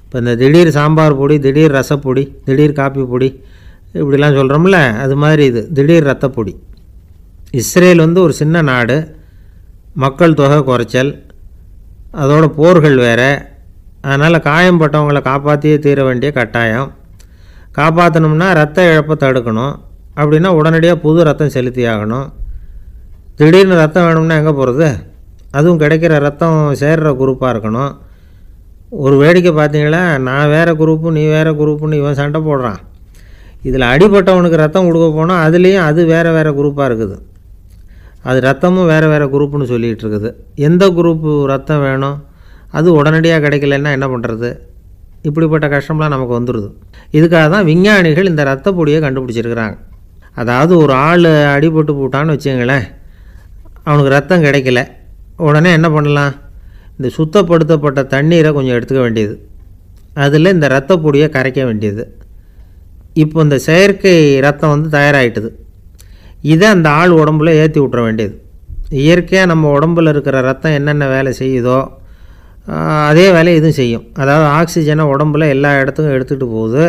இப்போ இந்த திடீர் சாம்பார் பொடி, திடீர் ரசப்பொடி, திடீர் காப்பி பொடி இப்படிலாம் சொல்கிறோம்ல, அது மாதிரி இது திடீர் ரத்தப்பொடி. இஸ்ரேல் ஒரு சின்ன நாடு, மக்கள் தொகை குறைச்சல், அதோட போர்கள் வேறு. அதனால் காயம்பட்டவங்களை காப்பாற்றியே தீர வேண்டிய கட்டாயம். காப்பாற்றணும்னா ரத்த இழப்பை தடுக்கணும். அப்படின்னா உடனடியாக புது ரத்தம் செலுத்தி ஆகணும். திடீர்னு ரத்தம் வேணும்னா எங்கே போகிறது? அதுவும் கிடைக்கிற ரத்தம் சேர்கிற குரூப்பாக இருக்கணும். ஒரு வேடிக்கை பார்த்தீங்களா, நான் வேறு குரூப்பு நீ வேறு குரூப்புன்னு இவன் சண்டை போடுறான். இதில் அடிபட்டவனுக்கு ரத்தம் கொடுக்க போனால் அதுலேயும் அது வேறு வேறு குரூப்பாக இருக்குது. அது ரத்தமும் வேறு வேறு குரூப்புன்னு சொல்லிகிட்டு இருக்குது. எந்த குரூப்பு ரத்தம் வேணும்? அது உடனடியாக கிடைக்கலன்னா என்ன பண்ணுறது? இப்படிப்பட்ட கஷ்டம்லாம் நமக்கு வந்துடுது. இதுக்காக தான் விஞ்ஞானிகள் இந்த ரத்த பொடியை கண்டுபிடிச்சிருக்கிறாங்க. அதாவது ஒரு ஆள் அடிபட்டு போட்டான்னு வச்சுங்களேன், அவனுக்கு ரத்தம் கிடைக்கல, உடனே என்ன பண்ணலாம்? இந்த சுத்தப்படுத்தப்பட்ட தண்ணீரை கொஞ்சம் எடுத்துக்க வேண்டியது, அதில் இந்த ரத்த பொடியை கரைக்க வேண்டியது. இப்போ இந்த செயற்கை ரத்தம் தயாராகிட்டுது. இதை அந்த ஆள் உடம்புல ஏற்றி விட்டுற வேண்டியது. இயற்கையாக நம்ம உடம்பில் இருக்கிற ரத்தம் என்னென்ன வேலை செய்யுதோ அதே வேலையை இதுவும் செய்யும். அதாவது ஆக்சிஜனை உடம்புல எல்லா இடத்துக்கும் எடுத்துகிட்டு போகுது.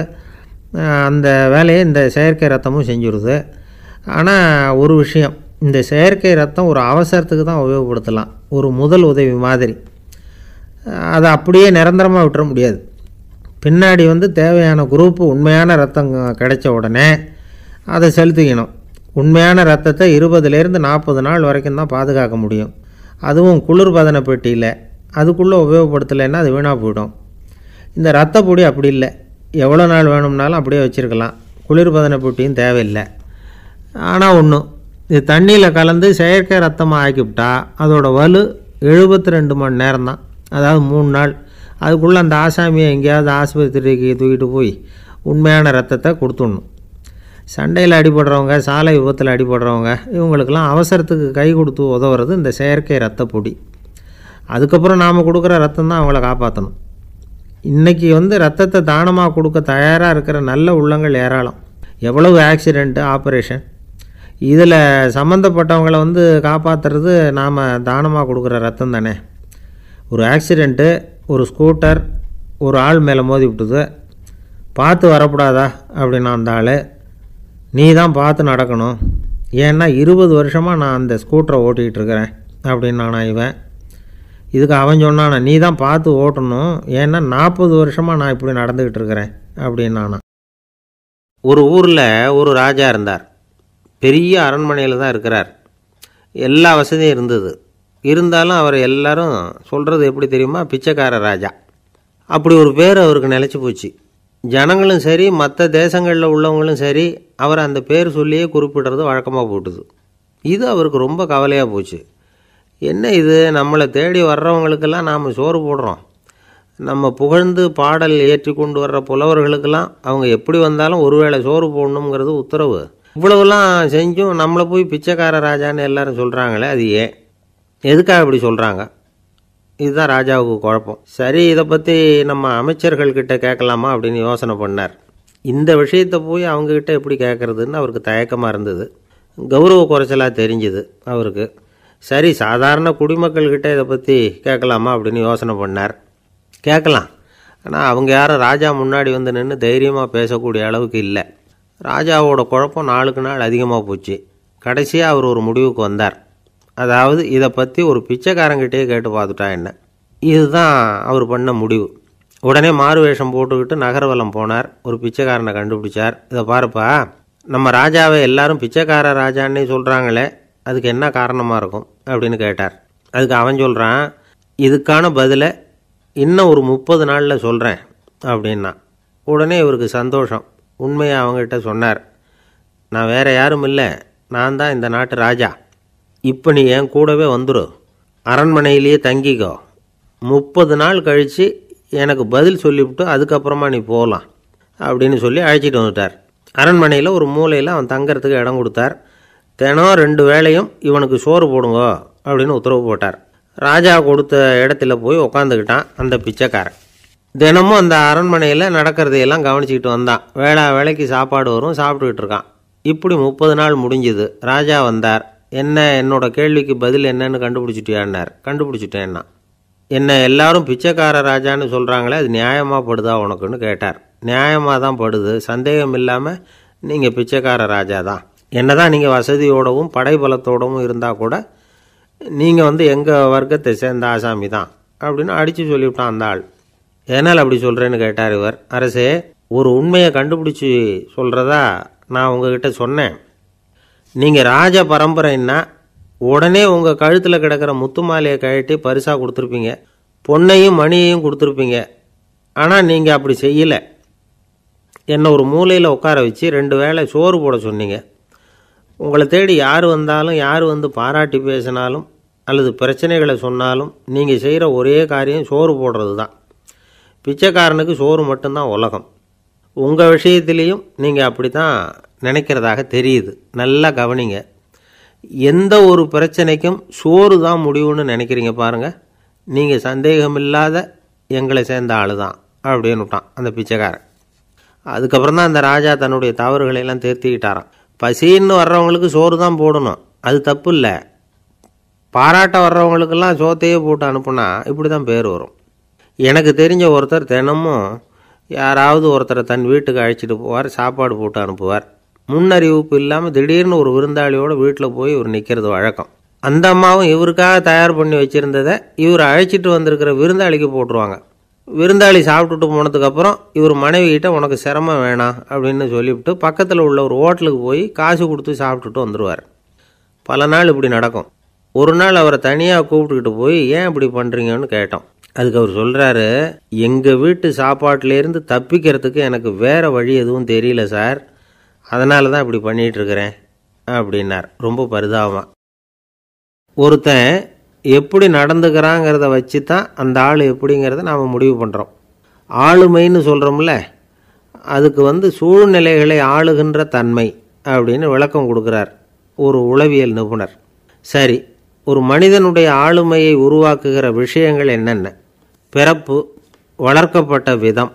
அந்த வேலையை இந்த செயற்கை ரத்தமும் செஞ்சுருது. ஆனால் ஒரு விஷயம், இந்த செயற்கை ரத்தம் ஒரு அவசரத்துக்கு தான் உபயோகப்படுத்தலாம், ஒரு முதல் உதவி மாதிரி. அதை அப்படியே நிரந்தரமாக விட்டுற முடியாது. பின்னாடி தேவையான குரூப்பு உண்மையான ரத்தம் கிடைச்ச உடனே அதை செலுத்திக்கணும். உண்மையான ரத்தத்தை 20லேருந்து 40 நாள் வரைக்கும் தான் பாதுகாக்க முடியும். அதுவும் குளிர்பதன பெட்டியில். அதுக்குள்ளே உபயோகப்படுத்தலைன்னா அது வீணாக போயிடும். இந்த ரத்த பொடி அப்படி இல்லை, எவ்வளோ நாள் வேணும்னாலும் அப்படியே வச்சுருக்கலாம். குளிர்பதன பெட்டியும் தேவையில்லை. ஆனால் ஒன்று, இது தண்ணியில் கலந்து செயற்கை ரத்தமாக ஆக்கிவிட்டா அதோட வலு 72 மணி நேரம் தான். அதாவது 3 நாள். அதுக்குள்ளே அந்த ஆசாமியை எங்கேயாவது ஆஸ்பத்திரிக்கு தூக்கிட்டு போய் உண்மையான ரத்தத்தை கொடுத்துடணும். சண்டையில் அடிபடுறவங்க, சாலை விபத்தில் அடிபடுறவங்க, இவங்களுக்கெல்லாம் அவசரத்துக்கு கை கொடுத்து உதவுறது இந்த செயற்கை ரத்த பொடி. அதுக்கப்புறம் நாம் கொடுக்குற ரத்தம் தான் அவங்கள காப்பாற்றணும். இன்றைக்கி ரத்தத்தை தானமாக கொடுக்க தயாராக இருக்கிற நல்ல உள்ளங்கள் ஏராளம். எவ்வளவு ஆக்சிடெண்ட்டு, ஆப்ரேஷன், இதில் சம்மந்தப்பட்டவங்களை காப்பாற்றுறது நாம் தானமாக கொடுக்குற ரத்தம் தானே. ஒரு ஆக்சிடெண்ட்டு, ஒரு ஸ்கூட்டர் ஒரு ஆள் மேலே மோதி விட்டுது, பார்த்து வரக்கூடாதா அப்படின்னா அந்த ஆள், நீ தான் பார்த்து நடக்கணும், ஏன்னா 20 வருஷமாக நான் அந்த ஸ்கூட்டரை ஓட்டிகிட்டு இருக்கிறேன் அப்படின்னானா இவன். இதுக்கு அவன் சொன்னானா, நீ தான் பார்த்து ஓட்டணும், ஏன்னா 40 வருஷமாக நான் இப்படி நடந்துக்கிட்டு இருக்கிறேன் அப்படின்னானா. ஒரு ஊரில் ஒரு ராஜா இருந்தார். பெரிய அரண்மனையில் தான் இருக்கிறார். எல்லா வசதியும் இருந்தது. இருந்தாலும் அவர் எல்லாரும் சொல்கிறது எப்படி தெரியுமா? பிச்சைக்கார ராஜா. அப்படி ஒரு பேர் அவருக்கு நிலச்சி போச்சு. ஜனங்களும் சரி, மற்ற தேசங்களில் உள்ளவங்களும் சரி, அவர் அந்த பேர் சொல்லியே குறிப்பிடுறது வழக்கமாக போட்டுது. இது அவருக்கு ரொம்ப கவலையாக போச்சு. என்ன இது, நம்மளை தேடி வர்றவங்களுக்கெல்லாம் நாம் சோறு போடுறோம், நம்ம புகழ்ந்து பாடல் ஏற்றி கொண்டு வர்ற புலவர்களுக்கெல்லாம் அவங்க எப்படி வந்தாலும் ஒருவேளை சோறு போடணுங்கிறது உத்தரவு. இவ்வளவுலாம் செஞ்சும் நம்மளை போய் பிச்சைக்கார ராஜான்னு எல்லாரும் சொல்கிறாங்களே, அது ஏன், எதுக்காக இப்படி சொல்கிறாங்க? இதுதான் ராஜாவுக்கு குழப்பம். சரி, இதை பற்றி நம்ம அமைச்சர்கள்கிட்ட கேட்கலாமா அப்படின்னு யோசனை பண்ணார். இந்த விஷயத்தை போய் அவங்கக்கிட்ட எப்படி கேட்குறதுன்னு அவருக்கு தயக்கமாக இருந்தது. கௌரவ குறைச்சலாக தெரிஞ்சுது அவருக்கு. சரி, சாதாரண குடிமக்கள்கிட்ட இதை பற்றி கேட்கலாமா அப்படின்னு யோசனை பண்ணார். கேட்கலாம், ஆனால் அவங்க யாரும் ராஜா முன்னாடி நின்று தைரியமாக பேசக்கூடிய அளவுக்கு இல்லை. ராஜாவோட குழப்பம் நாளுக்கு நாள் அதிகமாக போச்சு. கடைசியாக அவர் ஒரு முடிவுக்கு வந்தார். அதாவது இதை பற்றி ஒரு பிச்சைக்காரங்கிட்டே கேட்டு பார்த்துட்டா என்ன. இதுதான் அவர் பண்ண முடிவு. உடனே மாறு வேஷம் போட்டுக்கிட்டு நகர்வலம் போனார். ஒரு பிச்சைக்காரனை கண்டுபிடிச்சார். இதை பாருப்பா, நம்ம ராஜாவை எல்லாரும் பிச்சைக்கார ராஜான்னே சொல்கிறாங்களே, அதுக்கு என்ன காரணமாக இருக்கும் அப்படின்னு கேட்டார். அதுக்கு அவன் சொல்கிறான், இதுக்கான பதிலை இன்னும் ஒரு 30 நாளில் சொல்கிறேன் அப்படின்னா. உடனே இவருக்கு சந்தோஷம். உண்மையை அவங்ககிட்ட சொன்னார். நான் வேற யாரும் இல்லை, நான் தான் இந்த நாட்டு ராஜா. இப்போ நீ என் கூடவே வந்துடு, அரண்மனையிலேயே தங்கிக்கோ. 30 நாள் கழித்து எனக்கு பதில் சொல்லிவிட்டு அதுக்கப்புறமா நீ போகலாம் அப்படின்னு சொல்லி அழைச்சிட்டு வந்துட்டார். அரண்மனையில் ஒரு மூலையில் அவன் தங்கறதுக்கு இடம் கொடுத்தார். தினம் 2 வேளையும் இவனுக்கு சோறு போடுங்க அப்படின்னு உத்தரவு போட்டார். ராஜா கொடுத்த இடத்துல போய் உக்காந்துக்கிட்டான் அந்த பிச்சைக்காரன். தினமும் அந்த அரண்மனையில் நடக்கிறதையெல்லாம் கவனிச்சிக்கிட்டு வந்தான். வேளைக்கு சாப்பாடு வரும், சாப்பிட்டுக்கிட்டு இருக்கான். இப்படி 30 நாள் முடிஞ்சுது. ராஜா வந்தார். என்ன, என்னோட கேள்விக்கு பதில் என்னன்னு கண்டுபிடிச்சிட்டியான்னார். கண்டுபிடிச்சிட்டேன்னா. என்ன எல்லாரும் பிச்சைக்கார ராஜான்னு சொல்கிறாங்களே, அது நியாயமாக படுதா உனக்குன்னு கேட்டார். நியாயமாக தான் படுது, சந்தேகம் இல்லாமல் நீங்கள் பிச்சைக்கார ராஜா தான். என்ன தான் நீங்கள் வசதியோடவும் படைபலத்தோடவும் இருந்தால் கூட நீங்கள் எங்கள் வர்க்கத்தை சேர்ந்த ஆசாமி தான் அப்படின்னு அடித்து சொல்லிவிட்டான் அந்த ஆள். ஏனால் அப்படி சொல்கிறேன்னு கேட்டார் இவர். அரசே, ஒரு உண்மையை கண்டுபிடிச்சி சொல்கிறதா நான் உங்ககிட்ட சொன்னேன். நீங்கள் ராஜ பரம்பரைன்னா உடனே உங்கள் கழுத்தில் கிடக்கிற முத்து மாலையை கழட்டி பரிசாக கொடுத்துருப்பீங்க, பொன்னையும் மணியையும் கொடுத்துருப்பீங்க. ஆனால் நீங்கள் அப்படி செய்யலை. என்னை ஒரு மூலையில் உட்கார வச்சு 2 வேளை சோறு போட சொன்னீங்க. உங்களை தேடி யார் வந்தாலும், யார் பாராட்டி பேசினாலும் அல்லது பிரச்சனைகளை சொன்னாலும் நீங்கள் செய்கிற ஒரே காரியம் சோறு போடுறது தான். பிச்சைக்காரனுக்கு சோறு மட்டும்தான் உலகம். உங்கள் விஷயத்திலையும் நீங்கள் அப்படி தான் நினைக்கிறதாக தெரியுது. நல்லா கவனிங்க. எந்த ஒரு பிரச்சனைக்கும் சோறு தான் முடிவுன்னு நினைக்கிறீங்க பாருங்கள். நீங்கள் சந்தேகமில்லாத எங்களை சேர்ந்த ஆள் தான் அப்படின்னு விட்டான் அந்த பிச்சைக்காரன். அதுக்கப்புறம் தான் அந்த ராஜா தன்னுடைய தவறுகளையெல்லாம் தேர்த்திக்கிட்டாராம். பசின்னு வர்றவங்களுக்கு சோறு தான் போடணும், அது தப்பு இல்லை. பாராட்ட வர்றவங்களுக்கெல்லாம் சோத்தையே போட்டு அனுப்புனா இப்படி தான் பேர் வரும். எனக்கு தெரிஞ்ச ஒருத்தர் தினமும் யாராவது ஒருத்தரை தன் வீட்டுக்கு அழைச்சிட்டு போவார், சாப்பாடு போட்டு அனுப்புவார். முன்னறிவிப்பு இல்லாமல் திடீர்னு ஒரு விருந்தாளியோட வீட்டில் போய் இவர் நிற்கிறது வழக்கம். அந்த அம்மாவும் இவருக்காக தயார் பண்ணி வச்சுருந்ததை இவர் அழைச்சிட்டு வந்திருக்கிற விருந்தாளிக்கு போட்டுருவாங்க. விருந்தாளி சாப்பிட்டுட்டு போனதுக்கப்புறம் இவர் மனைவி கிட்ட உனக்கு சிரமம் வேணாம் அப்படின்னு சொல்லிவிட்டு பக்கத்தில் உள்ள ஒரு ஹோட்டலுக்கு போய் காசு கொடுத்து சாப்பிட்டுட்டு வந்துடுவார். பல நாள் இப்படி நடக்கும். ஒரு நாள் அவரை தனியாக கூப்பிட்டுக்கிட்டு போய் ஏன் இப்படி பண்ணுறீங்கன்னு கேட்டோம். அதுக்கு அவர் சொல்கிறாரு, எங்கள் வீட்டு சாப்பாட்டிலேருந்து தப்பிக்கிறதுக்கு எனக்கு வேறு வழி எதுவும் தெரியல சார், அதனால தான் இப்படி பண்ணிகிட்ருக்கிறேன் அப்படின்னார் ரொம்ப பரிதாபமாக. ஒருத்தன் எப்படி நடந்துக்கிறாங்கிறத வச்சு தான் அந்த ஆள் எப்படிங்கிறத நாம் முடிவு பண்ணுறோம். ஆளுமைன்னு சொல்கிறோம்ல, அதுக்கு சூழ்நிலைகளை ஆளுகின்ற தன்மை அப்படின்னு விளக்கம் கொடுக்குறார் ஒரு உளவியல் நிபுணர். சரி, ஒரு மனிதனுடைய ஆளுமையை உருவாக்குகிற விஷயங்கள் என்னென்ன? பிறப்பு, வளர்க்கப்பட்ட விதம்,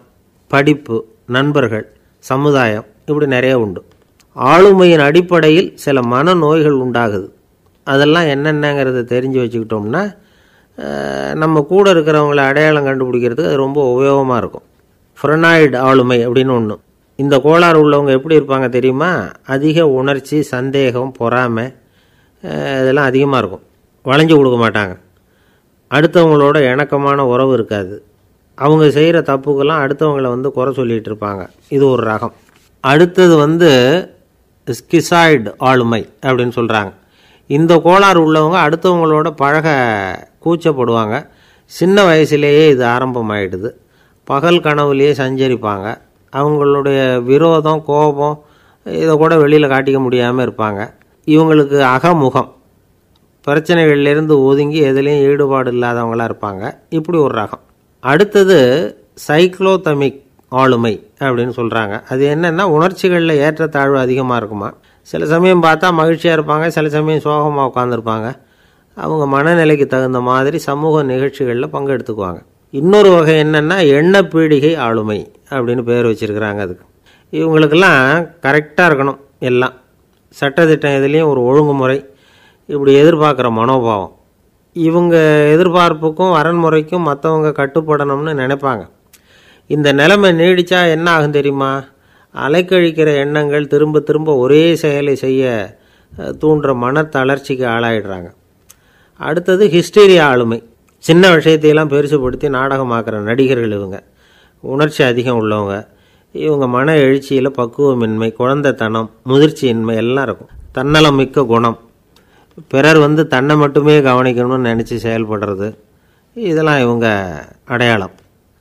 படிப்பு, நண்பர்கள், சமுதாயம், இப்படி நிறைய உண்டு. ஆளுமையின் அடிப்படையில் சில மனநோய்கள் உண்டாகுது. அதெல்லாம் என்னென்னங்கிறத தெரிஞ்சு வச்சுக்கிட்டோம்னா நம்ம கூட இருக்கிறவங்கள அடையாளம் கண்டுபிடிக்கிறதுக்கு அது ரொம்ப உபயோகமாக இருக்கும். ஃப்ரெனாய்டு ஆளுமை அப்படின்னு ஒன்று. இந்த கோளாறு உள்ளவங்க எப்படி இருப்பாங்க தெரியுமா? அதிக உணர்ச்சி, சந்தேகம், பொறாமை இதெல்லாம் அதிகமாக இருக்கும். வளைஞ்சு கொடுக்க மாட்டாங்க. அடுத்தவங்களோட இணக்கமான உறவு இருக்காது. அவங்க செய்கிற தப்புக்கெல்லாம் அடுத்தவங்களை குறை சொல்லிகிட்டு இருப்பாங்க. இது ஒரு ரகம். அடுத்தது ஸ்கிசாய்டு ஆளுமை அப்படின்னு சொல்கிறாங்க. இந்த கோளாறு உள்ளவங்க அடுத்தவங்களோட பழக கூச்சப்படுவாங்க. சின்ன வயசுலேயே இது ஆரம்பமாயிடுது. பகல் கனவுலேயே சஞ்சரிப்பாங்க. அவங்களுடைய விரோதம், கோபம் இதை கூட வெளியில் காட்டிக்க முடியாமல் இருப்பாங்க. இவங்களுக்கு அகமுகம், பிரச்சனைகள்லேருந்து ஒதுங்கி எதுலேயும் ஈடுபாடு இல்லாதவங்களாக இருப்பாங்க. இப்படி ஒரு ரகம். அடுத்தது சைக்ளோதமிக் ஆளுமை அப்படின்னு சொல்கிறாங்க. அது என்னென்னா, உணர்ச்சிகளில் ஏற்றத்தாழ்வு அதிகமாக இருக்குமா. சில சமயம் பார்த்தா மகிழ்ச்சியாக இருப்பாங்க, சில சமயம் சோகமாக உட்காந்துருப்பாங்க. அவங்க மனநிலைக்கு தகுந்த மாதிரி சமூக நிகழ்ச்சிகளில் பங்கெடுத்துக்குவாங்க. இன்னொரு வகை என்னென்னா எண்ணப்பீடிகை ஆளுமை அப்படின்னு பேர் வச்சுருக்கிறாங்க. அதுக்கு இவங்களுக்கெல்லாம் கரெக்டாக இருக்கணும், எல்லாம் சட்டத்திட்டம், இதுலேயும் ஒரு ஒழுங்குமுறை, இப்படி எதிர்பார்க்குற மனோபாவம். இவங்க எதிர்பார்ப்புக்கும் வரன்முறைக்கும் மற்றவங்க கட்டுப்படணும்னு நினைப்பாங்க. இந்த நிலைமை நீடித்தா என்ன ஆகும் தெரியுமா? அலைக்கழிக்கிற எண்ணங்கள் திரும்ப திரும்ப ஒரே செயலை செய்ய தூண்டுற மன தளர்ச்சிக்கு ஆளாயிடுறாங்க. அடுத்தது ஹிஸ்டீரியா ஆளுமை. சின்ன விஷயத்தையெல்லாம் பெருசுப்படுத்தி நாடகமாக்குற நடிகர்கள் இவங்க. உணர்ச்சி அதிகம் உள்ளவங்க. இவங்க மன எழுச்சியில் பக்குவமின்மை, குழந்தைத்தனம், முதிர்ச்சியின்மை எல்லாம் இருக்கும். தன்னலம் மிக்க குணம். பிறர் தன்னை மட்டுமே கவனிக்கணும்னு நினச்சி செயல்படுறது, இதெல்லாம் இவங்க அடையாளம்.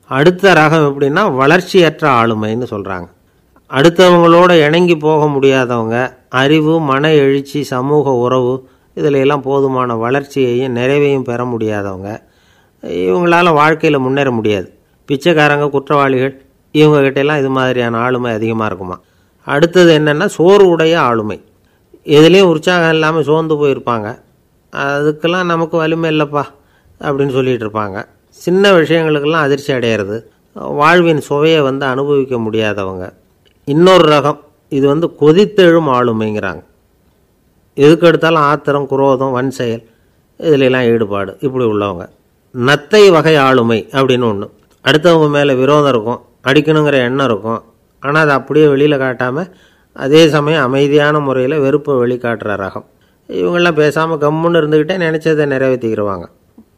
அடுத்த ரகம் எப்படின்னா வளர்ச்சியற்ற ஆளுமைன்னு சொல்கிறாங்க. அடுத்தவங்களோட இணங்கி போக முடியாதவங்க, அறிவு, மன எழுச்சி, சமூக உறவு இதில் எல்லாம் போதுமான வளர்ச்சியையும் நிறைவையும் பெற முடியாதவங்க, இவங்களால வாழ்க்கையில் முன்னேற முடியாது. பிச்சைக்காரங்க, குற்றவாளிகள், இவங்ககிட்டெல்லாம் இது மாதிரியான ஆளுமை அதிகமாக இருக்குமா. அடுத்தது என்னென்னா சோர்வுடைய ஆளுமை. எதுலேயும் உற்சாகம் இல்லாமல் சோர்ந்து போயிருப்பாங்க. அதுக்கெல்லாம் நமக்கு வலிமை இல்லைப்பா அப்படின்னு சொல்லிகிட்டு இருப்பாங்க. சின்ன விஷயங்களுக்கெல்லாம் அதிர்ச்சி அடையிறது, வாழ்வின் சுவையை அனுபவிக்க முடியாதவங்க. இன்னொரு ரகம், இது கொதித்தெழும் ஆளுமைங்கிறாங்க. எதுக்கு எடுத்தாலும் ஆத்திரம், குரோதம், வன் செயல் இதிலெல்லாம் ஈடுபாடு, இப்படி உள்ளவங்க. நத்தை வகை ஆளுமை அப்படின்னு ஒன்று. அடுத்தவங்க மேலே விரோதம் இருக்கும், அடிக்கணுங்கிற எண்ணம் இருக்கும். ஆனால் அதை அப்படியே வெளியில் காட்டாமல் அதே சமயம் அமைதியான முறையில் வெறுப்பை வெளிக்காட்டுற ரகம். இவங்கெல்லாம் பேசாமல் கம்முன்னு இருந்துக்கிட்டே நினச்சதை நிறைவேற்றிக்கிடுவாங்க.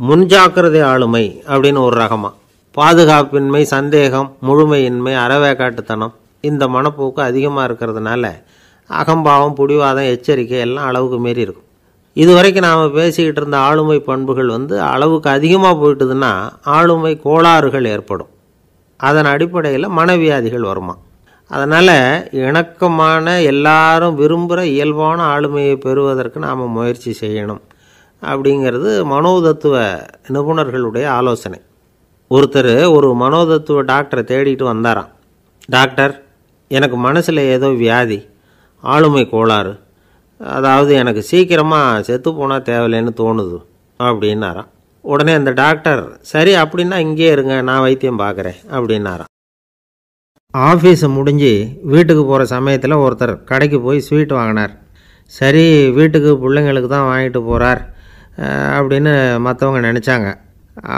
முன்ஜாக்கிரதை ஆளுமை அப்படின்னு ஒரு ரகமாக. பாதுகாப்பின்மை, சந்தேகம், முழுமையின்மை, அறவேக்காட்டுத்தனம் இந்த மனப்போக்கு அதிகமாக இருக்கிறதுனால அகம்பாவம், புடிவாதம், எச்சரிக்கை எல்லாம் அளவுக்கு மீறி இருக்கும். இதுவரைக்கும் நாம் பேசிக்கிட்டு இருந்த ஆளுமை பண்புகள் அளவுக்கு அதிகமாக போயிட்டுதுன்னா ஆளுமை கோளாறுகள் ஏற்படும். அதன் அடிப்படையில் மனவியாதிகள் வருமா. அதனால் இணக்கமான, எல்லாரும் விரும்புகிற இயல்பான ஆளுமையை பெறுவதற்கு நாம் முயற்சி செய்யணும் அப்படிங்கிறது மனோதத்துவ நிபுணர்களுடைய ஆலோசனை. ஒருத்தர் ஒரு மனோதத்துவ டாக்டரை தேடிட்டு வந்தாராம். டாக்டர், எனக்கு மனசில் ஏதோ வியாதி, ஆளுமை கோளாறு, அதாவது எனக்கு சீக்கிரமாக செத்து போனால் தேவையில்லைன்னு தோணுது அப்படின்னாராம். உடனே அந்த டாக்டர், சரி அப்படின்னா இங்கேயே இருங்க, நான் வைத்தியம் பார்க்குறேன் அப்படின்னாராம். ஆஃபீஸை முடிஞ்சு வீட்டுக்கு போகிற சமயத்தில் ஒருத்தர் கடைக்கு போய் ஸ்வீட் வாங்கினார். சரி, வீட்டுக்கு பிள்ளைங்களுக்கு தான் வாங்கிட்டு போகிறார் அப்படின்னு மற்றவங்க நினச்சாங்க.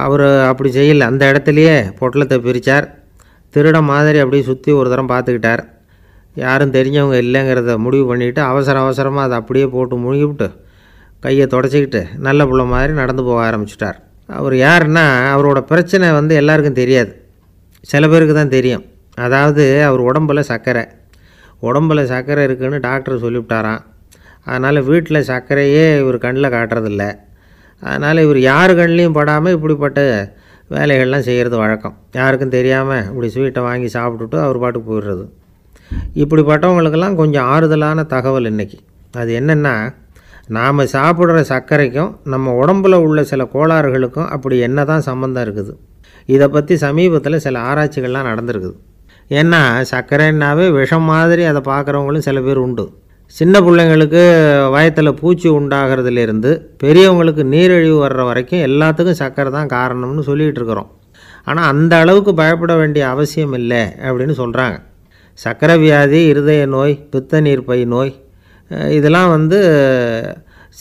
அவர் அப்படி செய்யலை. அந்த இடத்துலையே பொட்டலத்தை பிரித்தார். திருட மாதிரி அப்படியே சுற்றி ஒரு தரம் பார்த்துக்கிட்டார். யாரும் தெரிஞ்சவங்க இல்லைங்கிறத முடிவு பண்ணிவிட்டு அவசரமாக அதை அப்படியே போட்டு முழுகிவிட்டு கையை தொடச்சிக்கிட்டு நல்ல பிள்ளை மாதிரி நடந்து போக ஆரம்பிச்சிட்டார். அவர் யாருன்னா, அவரோட பிரச்சனை எல்லாருக்கும் தெரியாது, சில பேருக்கு தான் தெரியும். அதாவது அவர் உடம்பில் சர்க்கரை இருக்குதுன்னு டாக்டர் சொல்லிவிட்டாராம். அதனால் வீட்டில் சர்க்கரையே இவர் கண்ணில் காட்டுறதில்ல. அதனால் இவர் யார் கண்ணிலையும் படாமல் இப்படிப்பட்ட வேலைகள்லாம் செய்கிறது வழக்கம். யாருக்கும் தெரியாமல் இப்படி ஸ்வீட்டை வாங்கி சாப்பிட்டுட்டு அவர் பாட்டுக்கு போயிடுறது. இப்படிப்பட்டவங்களுக்கெல்லாம் கொஞ்சம் ஆறுதலான தகவல் இன்றைக்கி. அது என்னென்னா, நாம் சாப்பிட்ற சர்க்கரைக்கும் நம்ம உடம்பில் உள்ள சில கோளாறுகளுக்கும் அப்படி என்ன தான் சம்மந்தம் இருக்குது. இதை பற்றி சமீபத்தில் சில ஆராய்ச்சிகள்லாம் நடந்திருக்குது. ஏன்னா சர்க்கரைன்னாவே விஷம் மாதிரி அதை பார்க்குறவங்களும் சில பேர் உண்டு. சின்ன பிள்ளைங்களுக்கு வயத்தில் பூச்சி உண்டாகிறதுலேருந்து பெரியவங்களுக்கு நீரிழிவு வர்ற வரைக்கும் எல்லாத்துக்கும் சர்க்கரை தான் காரணம்னு சொல்லிகிட்டு இருக்கிறோம். ஆனால் அந்த அளவுக்கு பயப்பட வேண்டிய அவசியம் இல்லை அப்படின்னு சொல்கிறாங்க. சர்க்கரை வியாதி, இருதய நோய், பித்த நீர்ப்பை நோய், இதெல்லாம்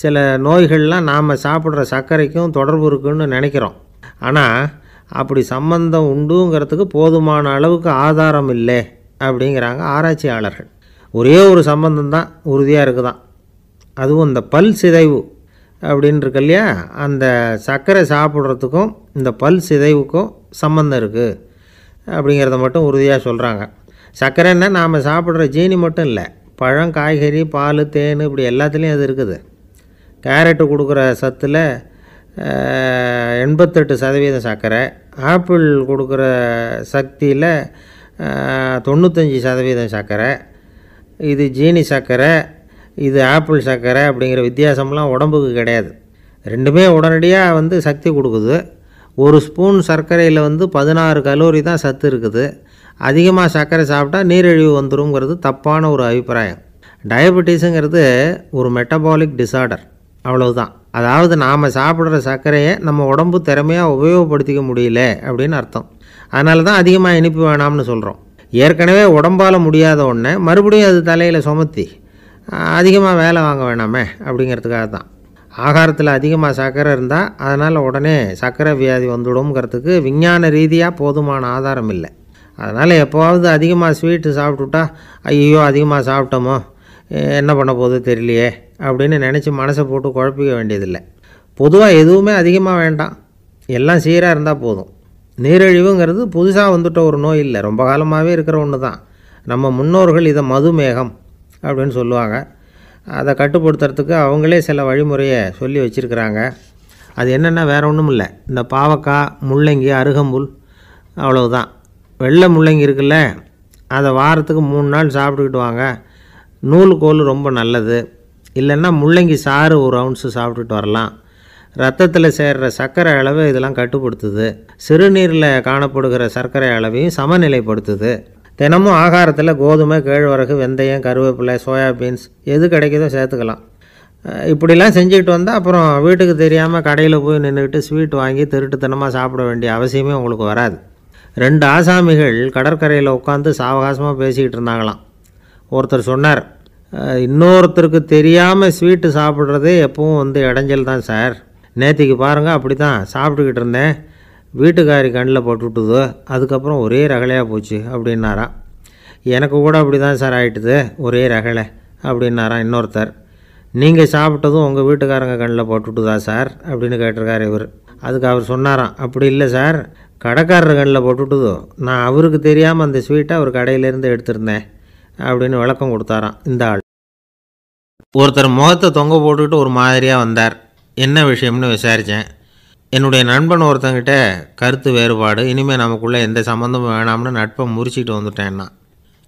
சில நோய்கள்லாம் நாம் சாப்பிட்ற சர்க்கரைக்கும் தொடர்பு இருக்குன்னு நினைக்கிறோம். ஆனால் அப்படி சம்பந்தம் உண்டுங்கிறதுக்கு போதுமான அளவுக்கு ஆதாரம் இல்லை அப்படிங்கிறாங்க ஆராய்ச்சியாளர்கள். ஒரே ஒரு சம்பந்தம் தான் உறுதியாக இருக்குதான். அதுவும் இந்த பல் சிதைவு அப்படின்னு இருக்கு இல்லையா, அந்த சர்க்கரை சாப்பிட்றதுக்கும் இந்த பல் சிதைவுக்கும் சம்பந்தம் இருக்குது அப்படிங்கிறத மட்டும் உறுதியாக சொல்கிறாங்க. சர்க்கரைன்னா நாம் சாப்பிட்ற ஜீனி மட்டும் இல்லை, பழம், காய்கறி, பால், தேன் இப்படி எல்லாத்துலேயும் அது இருக்குது. கேரட்டு கொடுக்குற சத்தில் 88% சர்க்கரை, ஆப்பிள் கொடுக்குற சக்தியில் 95% சர்க்கரை. இது ஜீனி சர்க்கரை, இது ஆப்பிள் சர்க்கரை அப்படிங்கிற வித்தியாசம்லாம் உடம்புக்கு கிடையாது. ரெண்டுமே உடனடியாக சக்தி கொடுக்குது. ஒரு ஸ்பூன் சர்க்கரையில் 16 கலோரி தான் சத்து இருக்குது. அதிகமாக சர்க்கரை சாப்பிட்டா நீரிழிவு வந்துருங்கிறது தப்பான ஒரு அபிப்பிராயம். டயபெட்டிஸுங்கிறது ஒரு மெட்டபாலிக் டிசார்டர், அவ்வளவுதான். அதாவது நாம் சாப்பிட்ற சர்க்கரையை நம்ம உடம்பு திறமையாக உபயோகப்படுத்திக்க முடியல அப்படின்னு அர்த்தம். அதனால தான் அதிகமாக இனிப்பு வேணாம்னு சொல்கிறோம். ஏற்கனவே உடம்பால் முடியாத ஒன்றை மறுபடியும் அது தலையில் சுமத்தி அதிகமாக வேலை வாங்க வேணாமே அப்படிங்கிறதுக்காக தான். ஆகாரத்தில் அதிகமாக சர்க்கரை இருந்தால் அதனால் உடனே சர்க்கரை வியாதி வந்துடும்ங்கிறதுக்கு விஞ்ஞான ரீதியாக போதுமான ஆதாரம் இல்லை. அதனால் எப்போவாவது அதிகமாக ஸ்வீட்டு சாப்பிட்டுட்டா ஐயோ அதிகமாக சாப்பிட்டோமோ என்ன பண்ண போகுது தெரியலையே அப்படின்னு நினச்சி மனசை போட்டு குழப்பிக்க வேண்டியதில்லை. பொதுவாக எதுவுமே அதிகமாக வேண்டாம், எல்லாம் சீராக இருந்தால் போதும். நீரிழிவுங்கிறது புதுசாக வந்துட்ட ஒரு நோய் இல்லை, ரொம்ப காலமாகவே இருக்கிற ஒன்று தான். நம்ம முன்னோர்கள் இதை மதுமேகம் அப்படின்னு சொல்லுவாங்க. அதை கட்டுப்படுத்துறதுக்கு அவங்களே சில வழிமுறையை சொல்லி வச்சுருக்கிறாங்க. அது என்னென்னா வேறு ஒன்றும் இல்லை, இந்த பாவக்காய், முள்ளங்கி, அருகம்புல், அவ்வளவுதான். வெள்ளை முள்ளங்கி இருக்குல்ல, அதை வாரத்துக்கு 3 நாள் சாப்பிட்டுக்கிட்டு வாங்க. நூலுக்கோல் ரொம்ப நல்லது. இல்லைன்னா முள்ளங்கி சாறு ஒரு அவுன்ஸு சாப்பிட்டுட்டு வரலாம். ரத்தத்தில் சேர்கிற சர்க்கரை அளவு இதெல்லாம் கட்டுப்படுத்துது. சிறுநீரில் காணப்படுகிற சர்க்கரை அளவையும் சமநிலைப்படுத்துது. தினமும் ஆகாரத்தில் கோதுமை, கேழ்வரகு, வெந்தயம், கருவேப்பிலை, சோயாபீன்ஸ் எது கிடைக்குதோ சேர்த்துக்கலாம். இப்படிலாம் செஞ்சுக்கிட்டு வந்தால் அப்புறம் வீட்டுக்கு தெரியாமல் கடையில் போய் நின்றுக்கிட்டு ஸ்வீட் வாங்கி திருட்டுத்தனமாக சாப்பிட வேண்டிய அவசியமே உங்களுக்கு வராது. 2 ஆசாமிகள் கடற்கரையில் உட்காந்து சாவகாசமாக பேசிக்கிட்டு இருந்தாங்களாம். ஒருத்தர் சொன்னார், இன்னொருத்தருக்கு தெரியாமல் ஸ்வீட்டு சாப்பிட்றதே எப்பவும் இடைஞ்சல் தான் சார். நேற்றுக்கு பாருங்கள், அப்படி தான் சாப்பிட்டுக்கிட்டு இருந்தேன், வீட்டுக்காரி கண்ணில் போட்டுவிட்டுது, அதுக்கப்புறம் ஒரே ரகலையாக போச்சு அப்படின்னாராம். எனக்கு கூட அப்படி தான் சார் ஆகிட்டுது, ஒரே ரகலை அப்படின்னாராம் இன்னொருத்தர். நீங்கள் சாப்பிட்டதும் உங்கள் வீட்டுக்காரங்க கண்ணில் போட்டுவிட்டுதா சார் அப்படின்னு கேட்டிருக்கார் இவர். அதுக்கு அவர் சொன்னாராம், அப்படி இல்லை சார், கடைக்காரர் கண்ணில் போட்டுவிட்டுதோ, நான் அவருக்கு தெரியாமல் அந்த ஸ்வீட்டை அவர் கடையிலேருந்து எடுத்திருந்தேன் அப்படின்னு விளக்கம் கொடுத்தாராம் இந்த ஆள். ஒருத்தர் முகத்தை தொங்க போட்டுக்கிட்டு ஒரு மாதிரியாக வந்தார். என்ன விஷயம்னு விசாரித்தேன். என்னுடைய நண்பன் ஒருத்தங்கிட்ட கருத்து வேறுபாடு, இனிமேல் நமக்குள்ளே எந்த சம்மந்தமும் வேணாம்னு நட்பை முறிச்சிட்டு வந்துட்டேன்னா.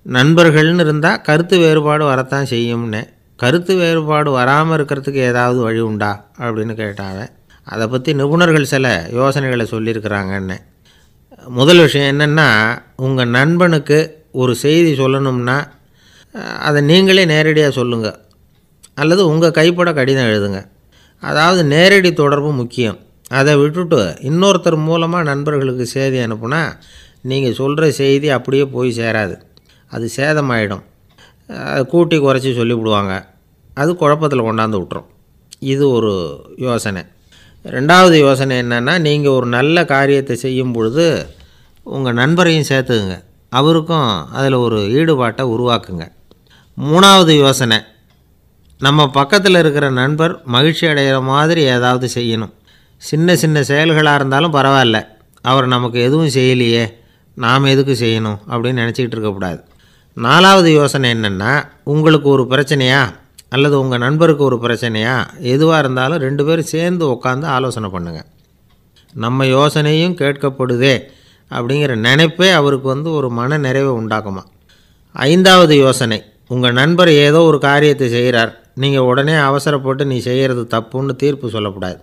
நண்பர்கள்னு இருந்தால் கருத்து வேறுபாடு வரத்தான் செய்யும்னே. கருத்து வேறுபாடு வராமல் இருக்கிறதுக்கு ஏதாவது வழி உண்டா அப்படின்னு கேட்டாங்க. அதை பற்றி நிபுணர்கள் சில யோசனைகளை சொல்லியிருக்கிறாங்கன்னு. முதல் விஷயம் என்னென்னா, உங்கள் நண்பனுக்கு ஒரு செய்தி சொல்லணும்னா அதை நீங்களே நேரடியாக சொல்லுங்கள், அல்லது உங்கள் கைப்பட கடிதம் எழுதுங்க. அதாவது நேரடி தொடர்பு முக்கியம். அதை விட்டுட்டு இன்னொருத்தர் மூலமாக நண்பர்களுக்கு செய்தி அனுப்புனா நீங்கள் சொல்கிற செய்தி அப்படியே போய் சேராது, அது சேதமாயிடும். கூட்டி குறைச்சி சொல்லிவிடுவாங்க, அது குழப்பத்தில் கொண்டாந்து விட்டுரும். இது ஒரு யோசனை. 2வது யோசனை என்னென்னா, நீங்கள் ஒரு நல்ல காரியத்தை செய்யும் பொழுது உங்கள் நண்பரையும் சேர்த்துக்குங்க, அவருக்கும் அதில் ஒரு ஈடுபாட்டை உருவாக்குங்க. 3வது யோசனை, நம்ம பக்கத்தில் இருக்கிற நண்பர் மகிழ்ச்சி அடைகிற மாதிரி ஏதாவது செய்யணும். சின்ன சின்ன செயல்களாக இருந்தாலும் பரவாயில்ல, அவர் நமக்கு எதுவும் செய்யலையே, நாம் எதுக்கு செய்யணும் அப்படின்னு நினச்சிக்கிட்டு இருக்கக்கூடாது. 4வது யோசனை என்னென்னா, உங்களுக்கு ஒரு பிரச்சனையா அல்லது உங்கள் நண்பருக்கு ஒரு பிரச்சனையா, எதுவாக இருந்தாலும் 2 பேரும் சேர்ந்து உட்காந்து ஆலோசனை பண்ணுங்கள். நம்ம யோசனையும் கேட்கப்படுதே அப்படிங்கிற நினைப்பே அவருக்கு ஒரு மன நிறைவை உண்டாக்குமா. 5வது யோசனை, உங்கள் நண்பர் ஏதோ ஒரு காரியத்தை செய்கிறார், நீங்கள் உடனே அவசரப்பட்டு நீ செய்கிறது தப்புன்னு தீர்ப்பு சொல்லக்கூடாது.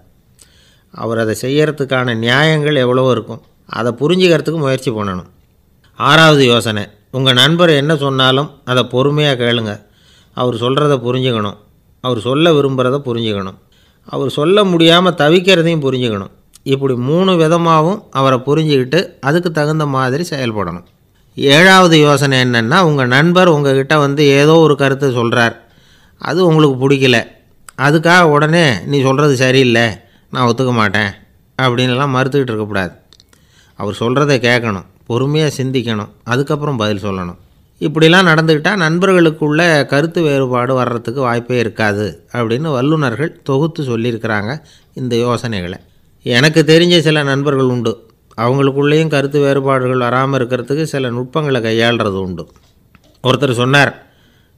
அவர் அதை செய்கிறதுக்கான நியாயங்கள் எவ்வளவோ இருக்கும், அதை புரிஞ்சுக்கிறதுக்கு முயற்சி பண்ணணும். 6வது யோசனை, உங்கள் நண்பர் என்ன சொன்னாலும் அதை பொறுமையாக கேளுங்க. அவர் சொல்கிறத புரிஞ்சுக்கணும், அவர் சொல்ல விரும்புகிறத புரிஞ்சுக்கணும், அவர் சொல்ல முடியாமல் தவிக்கிறதையும் புரிஞ்சுக்கணும். இப்படி 3 விதமாகவும் அவரை புரிஞ்சுக்கிட்டு அதுக்கு தகுந்த மாதிரி செயல்படணும். 7வது யோசனை என்னென்னா, உங்கள் நண்பர் உங்ககிட்ட ஏதோ ஒரு கருத்தை சொல்கிறார், அது உங்களுக்கு பிடிக்கல, அதுக்காக உடனே நீ சொல்கிறது சரியில்லை, நான் ஒத்துக்க மாட்டேன் அப்படின்லாம் மறுத்துக்கிட்டு இருக்கக்கூடாது. அவர் சொல்கிறத கேட்கணும், பொறுமையாக சிந்திக்கணும், அதுக்கப்புறம் பதில் சொல்லணும். இப்படிலாம் நடந்துக்கிட்டால் நண்பர்களுக்குள்ள கருத்து வேறுபாடு வர்றதுக்கு வாய்ப்பே இருக்காது அப்படின்னு வல்லுநர்கள் தொகுத்து சொல்லியிருக்கிறாங்க இந்த யோசனைகளை. எனக்கு தெரிஞ்ச சில நண்பர்கள் உண்டு, அவங்களுக்குள்ளேயும் கருத்து வேறுபாடுகள் வராமல் இருக்கிறதுக்கு சில நுட்பங்களை கையாளுறது உண்டு. ஒருத்தர் சொன்னார்,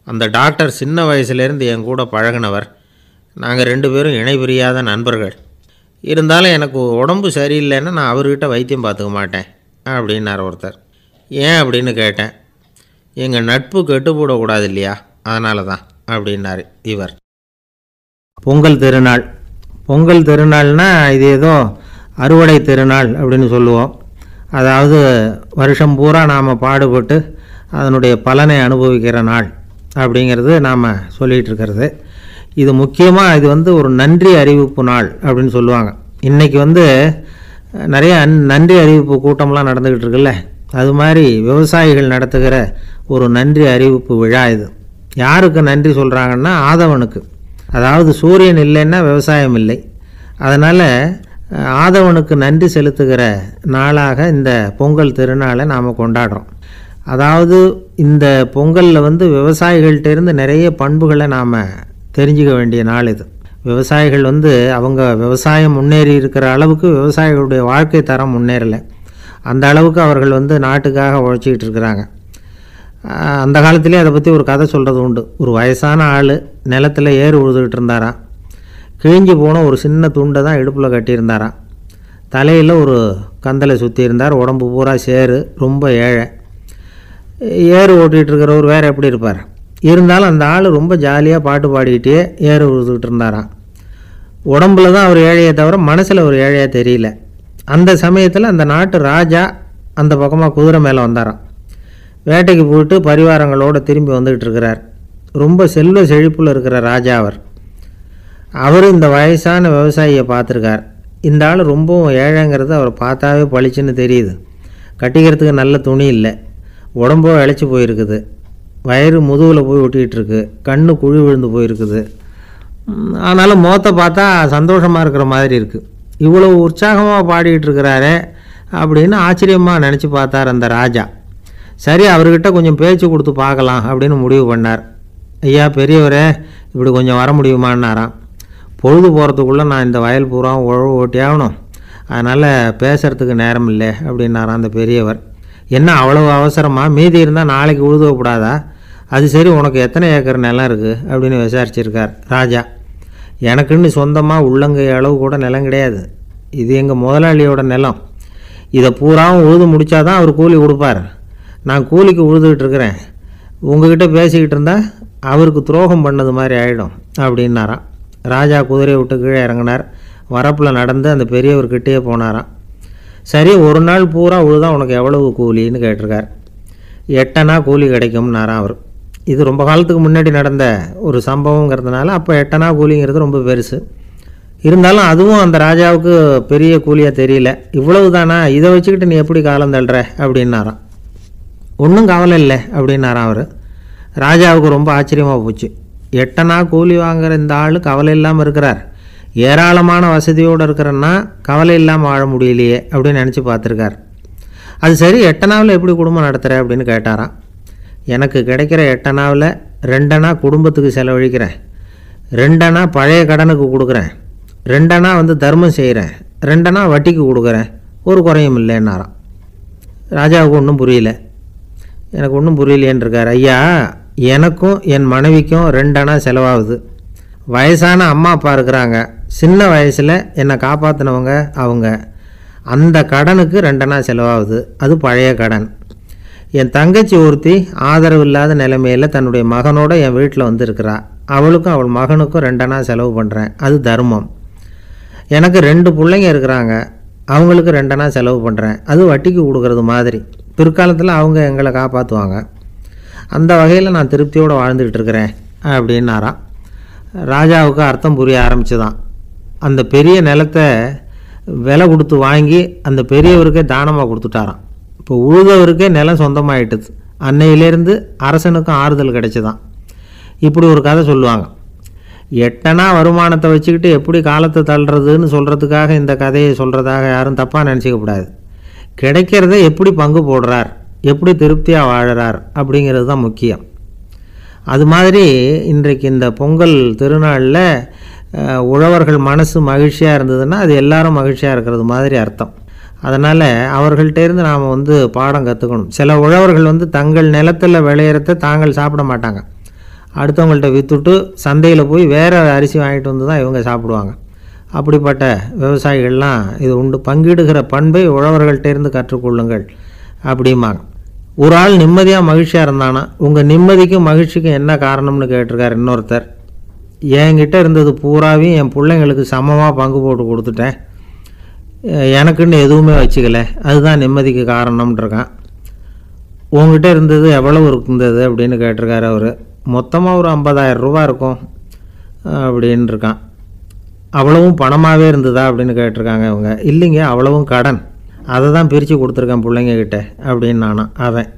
அந்த டாக்டர் சின்ன வயசுலேருந்து என் கூட பழகினவர், நாங்கள் 2 பேரும் இணை பிரியாத நண்பர்கள், இருந்தாலும் எனக்கு உடம்பு சரியில்லைன்னா நான் அவர்கிட்ட வைத்தியம் பார்த்துக்க மாட்டேன் அப்படின்னார் ஒருத்தர். ஏன் அப்படின்னு கேட்டேன். எங்கள் நட்பு கெட்டு போடக்கூடாது இல்லையா, அதனால தான் அப்படின்னார் இவர். பொங்கல் திருநாள். பொங்கல் திருநாள்னால் இது ஏதோ அறுவடை திருநாள் அப்படின்னு சொல்லுவோம். அதாவது வருஷம் பூரா நாம் பாடுபட்டு அதனுடைய பலனை அனுபவிக்கிற நாள் அப்படிங்கிறது நாம் சொல்லிகிட்டு இருக்கிறது. இது முக்கியமாக இது ஒரு நன்றி அறிவிப்பு நாள் அப்படின்னு சொல்லுவாங்க. இன்றைக்கி நிறைய நன்றி அறிவிப்பு கூட்டம்லாம் நடந்துக்கிட்டு இருக்குல்ல, அது மாதிரி விவசாயிகள் நடத்துகிற ஒரு நன்றி அறிவிப்பு விழா இது. யாருக்கு நன்றி சொல்கிறாங்கன்னா, ஆதவனுக்கு. அதாவது சூரியன் இல்லைன்னா விவசாயம் இல்லை, அதனால் ஆதவனுக்கு நன்றி செலுத்துகிற நாளாக இந்த பொங்கல் திருநாளை நாம் கொண்டாடுறோம். அதாவது இந்த பொங்கலில் விவசாயிகள்கிட்டேருந்து நிறைய பண்புகளை நாம் தெரிஞ்சுக்க வேண்டிய நாள் இது. விவசாயிகள் அவங்க விவசாயம் முன்னேறி இருக்கிற அளவுக்கு விவசாயிகளுடைய வாழ்க்கை தரம் முன்னேறலை. அந்த அளவுக்கு அவர்கள் நாட்டுக்காக உழைச்சிக்கிட்டு இருக்கிறாங்க. அந்த காலத்திலே அதை பற்றி ஒரு கதை சொல்கிறது உண்டு. ஒரு வயசான ஆள் நிலத்தில் ஏறு உழுதுகிட்டு இருந்தாராம். கிழிஞ்சு போன ஒரு சின்ன துண்டை தான் இடுப்பில் கட்டியிருந்தாராம். தலையில் ஒரு கந்தலை சுற்றி இருந்தார். உடம்பு பூரா சேரு, ரொம்ப ஏழை. ஏறு ஓட்டிகிட்டு இருக்கிறவர் வேறு எப்படி இருப்பார்? இருந்தாலும் அந்த ஆள் ரொம்ப ஜாலியாக பாட்டு பாடிக்கிட்டே ஏறு உழுதுகிட்டு இருந்தாராம். உடம்புல தான் அவர் ஏழையை தவிர மனசில் ஒரு ஏழையாக தெரியல. அந்த சமயத்தில் அந்த நாட்டு ராஜா அந்த பக்கமாக குதிரை மேலே வந்தாராம். வேட்டைக்கு போயிட்டு பரிவாரங்களோடு திரும்பி வந்துக்கிட்டு இருக்கிறார். ரொம்ப செல்வ செழிப்பில் இருக்கிற ராஜா அவர் இந்த வயசான விவசாயியை பார்த்துருக்கார். இந்த ஆள் ரொம்பவும் ஏழைங்கிறது அவர் பார்த்தாவே பளிச்சுன்னு தெரியுது. கட்டிக்கிறதுக்கு நல்ல துணி இல்லை, உடம்போ இழைச்சி போயிருக்குது, வயிறு முதுகில் போய் ஒட்டிகிட்டு இருக்கு, கண்ணு குழி விழுந்து போயிருக்குது. ஆனாலும் முகத்தை பார்த்தா சந்தோஷமாக இருக்கிற மாதிரி இருக்குது. இவ்வளோ உற்சாகமாக பாடிக்கிட்டு இருக்கிறாரே அப்படின்னு ஆச்சரியமாக நினச்சி பார்த்தார் அந்த ராஜா. சரி, அவர்கிட்ட கொஞ்சம் பேச்சு கொடுத்து பார்க்கலாம் அப்படின்னு முடிவு பண்ணார். ஐயா பெரியவரே, இப்படி கொஞ்சம் வர முடியுமான்னாராம். பொழுது போகிறதுக்குள்ளே நான் இந்த வயல் பூரா உழவு ஓட்டி ஆகணும், அதனால் பேசுகிறதுக்கு நேரம் இல்லை அப்படின்னாராம் அந்த பெரியவர். என்ன அவ்வளவு அவசரமாக? மீதி இருந்தால் நாளைக்கு உழுதக்கூடாதா? அது சரி, உனக்கு எத்தனை ஏக்கர் நிலம் இருக்குது அப்படின்னு விசாரிச்சிருக்கார் ராஜா. எனக்குன்னு சொந்தமாக உள்ளங்கை அளவு கூட நிலம் கிடையாது. இது எங்கள் முதலாளியோட நிலம். இதை பூராவும் உழுது முடித்தாதான் அவர் கூலி கொடுப்பார். நான் கூலிக்கு உழுதுகிட்டு இருக்கிறேன். உங்ககிட்ட பேசிக்கிட்டு இருந்தால் அவருக்கு துரோகம் பண்ணது மாதிரி ஆகிடும் அப்படின்னாராம். ராஜா குதிரையை விட்டு கீழே இறங்கினார். வரப்பில் நடந்து அந்த பெரியவர்கிட்டே போனாராம். சரி, ஒரு நாள் பூரா உழுதா உனக்கு எவ்வளவு கூலின்னு கேட்டிருக்கார். 8 அணா கூலி கிடைக்கும்னாராம் அவர். இது ரொம்ப காலத்துக்கு முன்னாடி நடந்த ஒரு சம்பவங்கிறதுனால அப்போ 8 அணா கூலிங்கிறது ரொம்ப பெருசு. இருந்தாலும் அதுவும் அந்த ராஜாவுக்கு பெரிய கூலியாக தெரியல. இவ்வளவு தானா, இதை வச்சுக்கிட்டு நீ எப்படி காலம் தள்ளுற அப்படின்னாராம். ஒன்றும் கவலை இல்லை அப்படின்னாராம் அவர். ராஜாவுக்கு ரொம்ப ஆச்சரியமாக போச்சு. 8 அணா கூலி வாங்குகிற இந்த ஆள் கவலை இல்லாமல் இருக்கிறார், ஏராளமான வசதியோடு இருக்கிறன்னா கவலை இல்லாமல் வாழ முடியலையே அப்படின்னு நினச்சி பார்த்துருக்கார். அது சரி, 8 அணாவில் எப்படி குடும்பம் நடத்துகிற அப்படின்னு கேட்டாராம். எனக்கு கிடைக்கிற 8 அணாவில் 2 அணா குடும்பத்துக்கு செலவழிக்கிறேன், 2 அணா பழைய கடனுக்கு கொடுக்குறேன், 2 அணா தர்மம் செய்கிறேன், 2 அணா வட்டிக்கு கொடுக்குறேன், ஒரு குறையும் இல்லைன்னாராம். ராஜாவுக்கு ஒன்றும் புரியல. எனக்கு ஒன்றும் புரியலையேன்னு இருக்கார். ஐயா, எனக்கும் என் மனைவிக்கும் 2 அணா செலவாகுது. வயசான அம்மா அப்பா இருக்கிறாங்க, சின்ன வயசில் என்னை காப்பாற்றினவங்க அவங்க. அந்த கடனுக்கு 2 அணா செலவாகுது, அது பழைய கடன். என் தங்கச்சி ஒருத்தி ஆதரவு இல்லாத நிலைமையில் தன்னுடைய மகனோட என் வீட்டில் இருக்கிறா. அவளுக்கும் அவள் மகனுக்கும் 2 அணா செலவு பண்ணுறேன், அது தர்மம். எனக்கு 2 பிள்ளைங்க இருக்கிறாங்க, அவங்களுக்கு 2 அணா செலவு பண்ணுறேன், அது வட்டிக்கு கொடுக்கறது மாதிரி. பிற்காலத்தில் அவங்க எங்களை காப்பாற்றுவாங்க. அந்த வகையில் நான் திருப்தியோடு வாழ்ந்துக்கிட்டு இருக்கிறேன் அப்படின்னாராம். ராஜாவுக்கு அர்த்தம் புரிய ஆரம்பிச்சுதான். அந்த பெரிய நிலத்தை விலை கொடுத்து வாங்கி அந்த பெரியவருக்கே தானமாக கொடுத்துட்டாராம். இப்போ உழுதவருக்கே நிலம் சொந்தமாகிட்டுது. அன்னையிலேருந்து அரசனுக்கும் ஆறுதல் கிடைச்சிதான். இப்படி ஒரு கதை சொல்லுவாங்க. 8 அணா வருமானத்தை வச்சுக்கிட்டு எப்படி காலத்தை தள்ளுறதுன்னு சொல்கிறதுக்காக இந்த கதையை சொல்கிறதாக யாரும் தப்பாக நினச்சிக்கக்கூடாது. கிடைக்கிறத எப்படி பங்கு போடுறார், எப்படி திருப்தியாக வாழறார் அப்படிங்கிறது தான் முக்கியம். அது மாதிரி இன்றைக்கு இந்த பொங்கல் திருநாளில் உழவர்கள் மனசு மகிழ்ச்சியாக இருந்ததுன்னா அது எல்லாரும் மகிழ்ச்சியாக இருக்கிறது மாதிரி அர்த்தம். அதனால் அவர்கள்ட்டேருந்து நாம் பாடம் கற்றுக்கணும். சில உழவர்கள் தங்கள் நிலத்தில் விளையிறத தாங்கள் சாப்பிட மாட்டாங்க, அடுத்தவங்கள்ட்ட விற்றுட்டு சந்தையில் போய் வேறு அரிசி வாங்கிட்டு வந்து தான் இவங்க சாப்பிடுவாங்க. அப்படிப்பட்ட விவசாயிகள்லாம் இது உண்டு. பங்கிடுகிற பண்பை உழவர்கள்ட்டேருந்து கற்றுக்கொள்ளுங்கள் அப்படிம்பாங்க. ஒரு ஆள் நிம்மதியாக மகிழ்ச்சியாக இருந்தானா, உங்கள் நிம்மதிக்கும் மகிழ்ச்சிக்கும் என்ன காரணம்னு கேட்டிருக்கார் இன்னொருத்தர். என்கிட்ட இருந்தது பூராவையும் என் பிள்ளைங்களுக்கு சமமாக பங்கு போட்டு கொடுத்துட்டேன், எனக்குன்னு எதுவுமே வச்சுக்கல, அதுதான் நிம்மதிக்கு காரணம்ன்றிருக்கான். உங்ககிட்ட இருந்தது எவ்வளவு இருந்தது அப்படின்னு கேட்டிருக்காரு அவர். மொத்தமாக ஒரு 50,000 ரூபா இருக்கும் அப்படின்னு இருக்கான். அவ்வளவும் பணமாகவே இருந்ததா அப்படின்னு கேட்டிருக்காங்க அவங்க. இல்லைங்க, அவ்வளவும் கடன், அதை தான் பிரித்து கொடுத்துருக்கேன் பிள்ளைங்கக்கிட்ட அப்படின்னு நானும் அவன்.